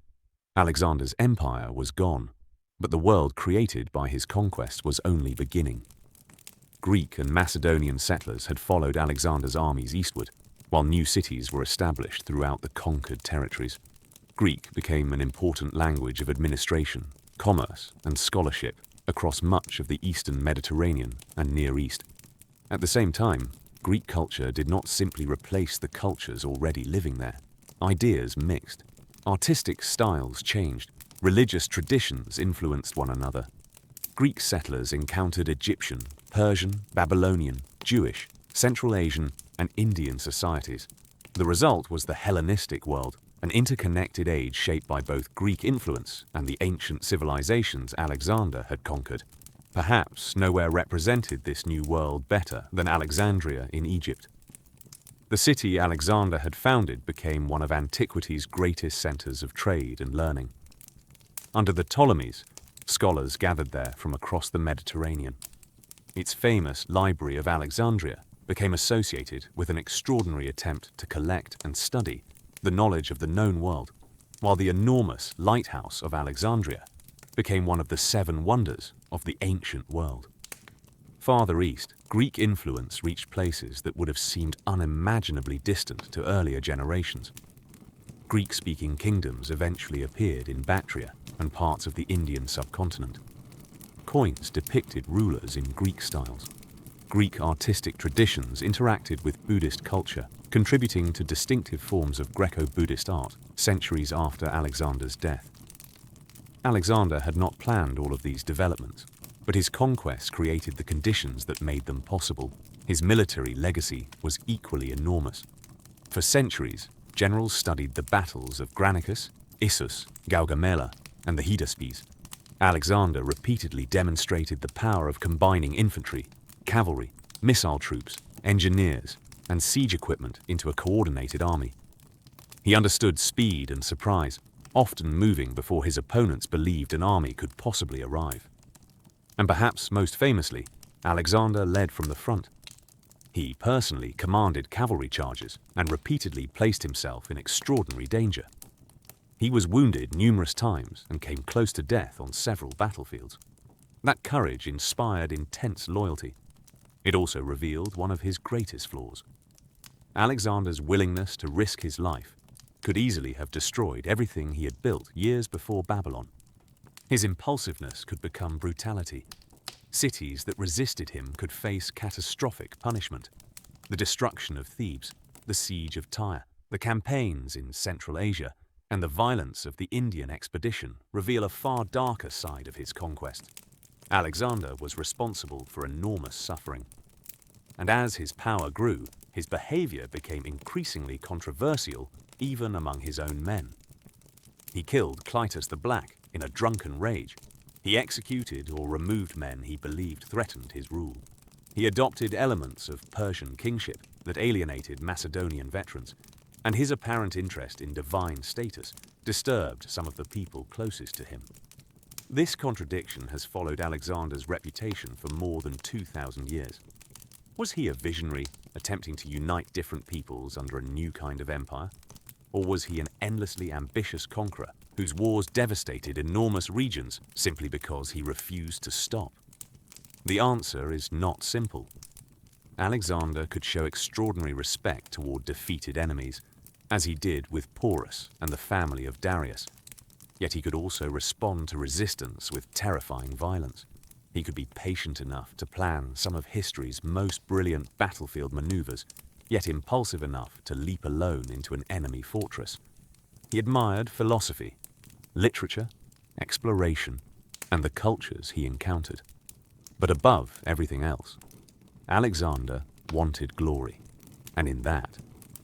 Alexander's empire was gone, but the world created by his conquest was only beginning. Greek and Macedonian settlers had followed Alexander's armies eastward, while new cities were established throughout the conquered territories. Greek became an important language of administration, commerce, and scholarship across much of the eastern Mediterranean and Near East. At the same time, Greek culture did not simply replace the cultures already living there. Ideas mixed. Artistic styles changed. Religious traditions influenced one another. Greek settlers encountered Egyptian, Persian, Babylonian, Jewish, Central Asian, and Indian societies. The result was the Hellenistic world, an interconnected age shaped by both Greek influence and the ancient civilizations Alexander had conquered. Perhaps nowhere represented this new world better than Alexandria in Egypt. The city Alexander had founded became one of antiquity's greatest centers of trade and learning. Under the Ptolemies, scholars gathered there from across the Mediterranean. Its famous Library of Alexandria became associated with an extraordinary attempt to collect and study the knowledge of the known world, while the enormous Lighthouse of Alexandria became one of the 7 wonders of the ancient world. Farther east, Greek influence reached places that would have seemed unimaginably distant to earlier generations. Greek-speaking kingdoms eventually appeared in Bactria and parts of the Indian subcontinent. Coins depicted rulers in Greek styles. Greek artistic traditions interacted with Buddhist culture, contributing to distinctive forms of Greco-Buddhist art centuries after Alexander's death. Alexander had not planned all of these developments, but his conquests created the conditions that made them possible. His military legacy was equally enormous. For centuries, generals studied the battles of Granicus, Issus, Gaugamela, and the Hydaspes. Alexander repeatedly demonstrated the power of combining infantry, cavalry, missile troops, engineers, and siege equipment into a coordinated army. He understood speed and surprise, often moving before his opponents believed an army could possibly arrive. And perhaps most famously, Alexander led from the front. He personally commanded cavalry charges and repeatedly placed himself in extraordinary danger. He was wounded numerous times and came close to death on several battlefields. That courage inspired intense loyalty. It also revealed one of his greatest flaws. Alexander's willingness to risk his life could easily have destroyed everything he had built years before Babylon. His impulsiveness could become brutality. Cities that resisted him could face catastrophic punishment. The destruction of Thebes, the siege of Tyre, the campaigns in Central Asia, and the violence of the Indian expedition reveal a far darker side of his conquest. Alexander was responsible for enormous suffering. And as his power grew, his behavior became increasingly controversial even among his own men. He killed Clytus the Black in a drunken rage. He executed or removed men he believed threatened his rule. He adopted elements of Persian kingship that alienated Macedonian veterans, and his apparent interest in divine status disturbed some of the people closest to him. This contradiction has followed Alexander's reputation for more than 2,000 years. Was he a visionary, attempting to unite different peoples under a new kind of empire? Or was he an endlessly ambitious conqueror whose wars devastated enormous regions simply because he refused to stop? The answer is not simple. Alexander could show extraordinary respect toward defeated enemies, as he did with Porus and the family of Darius. Yet he could also respond to resistance with terrifying violence. He could be patient enough to plan some of history's most brilliant battlefield maneuvers, yet impulsive enough to leap alone into an enemy fortress. He admired philosophy, literature, exploration, and the cultures he encountered. But above everything else, Alexander wanted glory, and in that,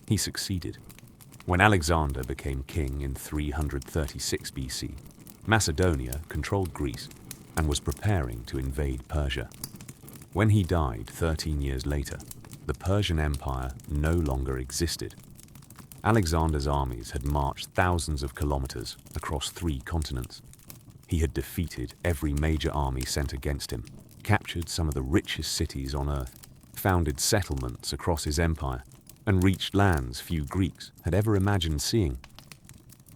he succeeded. When Alexander became king in 336 BC, Macedonia controlled Greece and was preparing to invade Persia. When he died 13 years later, the Persian Empire no longer existed. Alexander's armies had marched thousands of kilometers across 3 continents. He had defeated every major army sent against him, captured some of the richest cities on earth, founded settlements across his empire, and reached lands few Greeks had ever imagined seeing.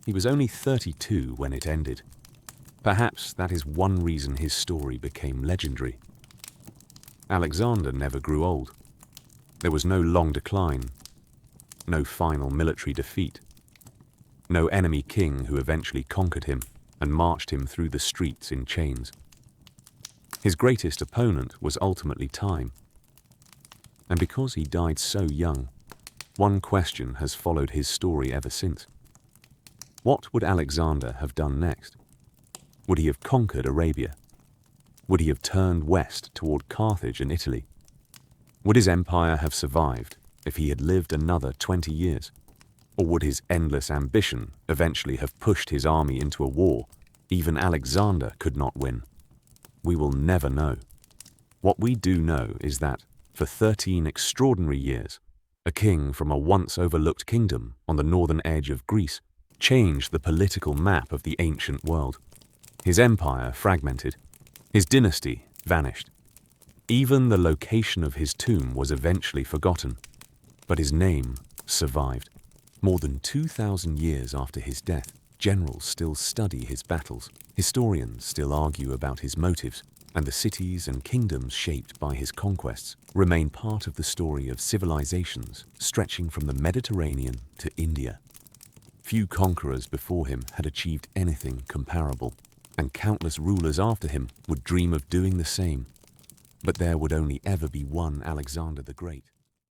He was only 32 when it ended. Perhaps that is one reason his story became legendary. Alexander never grew old. There was no long decline, no final military defeat, no enemy king who eventually conquered him and marched him through the streets in chains. His greatest opponent was ultimately time. And because he died so young, one question has followed his story ever since. What would Alexander have done next? Would he have conquered Arabia? Would he have turned west toward Carthage and Italy? Would his empire have survived if he had lived another 20 years? Or would his endless ambition eventually have pushed his army into a war even Alexander could not win? We will never know. What we do know is that, for 13 extraordinary years, a king from a once overlooked kingdom on the northern edge of Greece changed the political map of the ancient world. His empire fragmented. His dynasty vanished. Even the location of his tomb was eventually forgotten, but his name survived. More than 2,000 years after his death, generals still study his battles, historians still argue about his motives, and the cities and kingdoms shaped by his conquests remain part of the story of civilizations stretching from the Mediterranean to India. Few conquerors before him had achieved anything comparable, and countless rulers after him would dream of doing the same. But there would only ever be one Alexander the Great.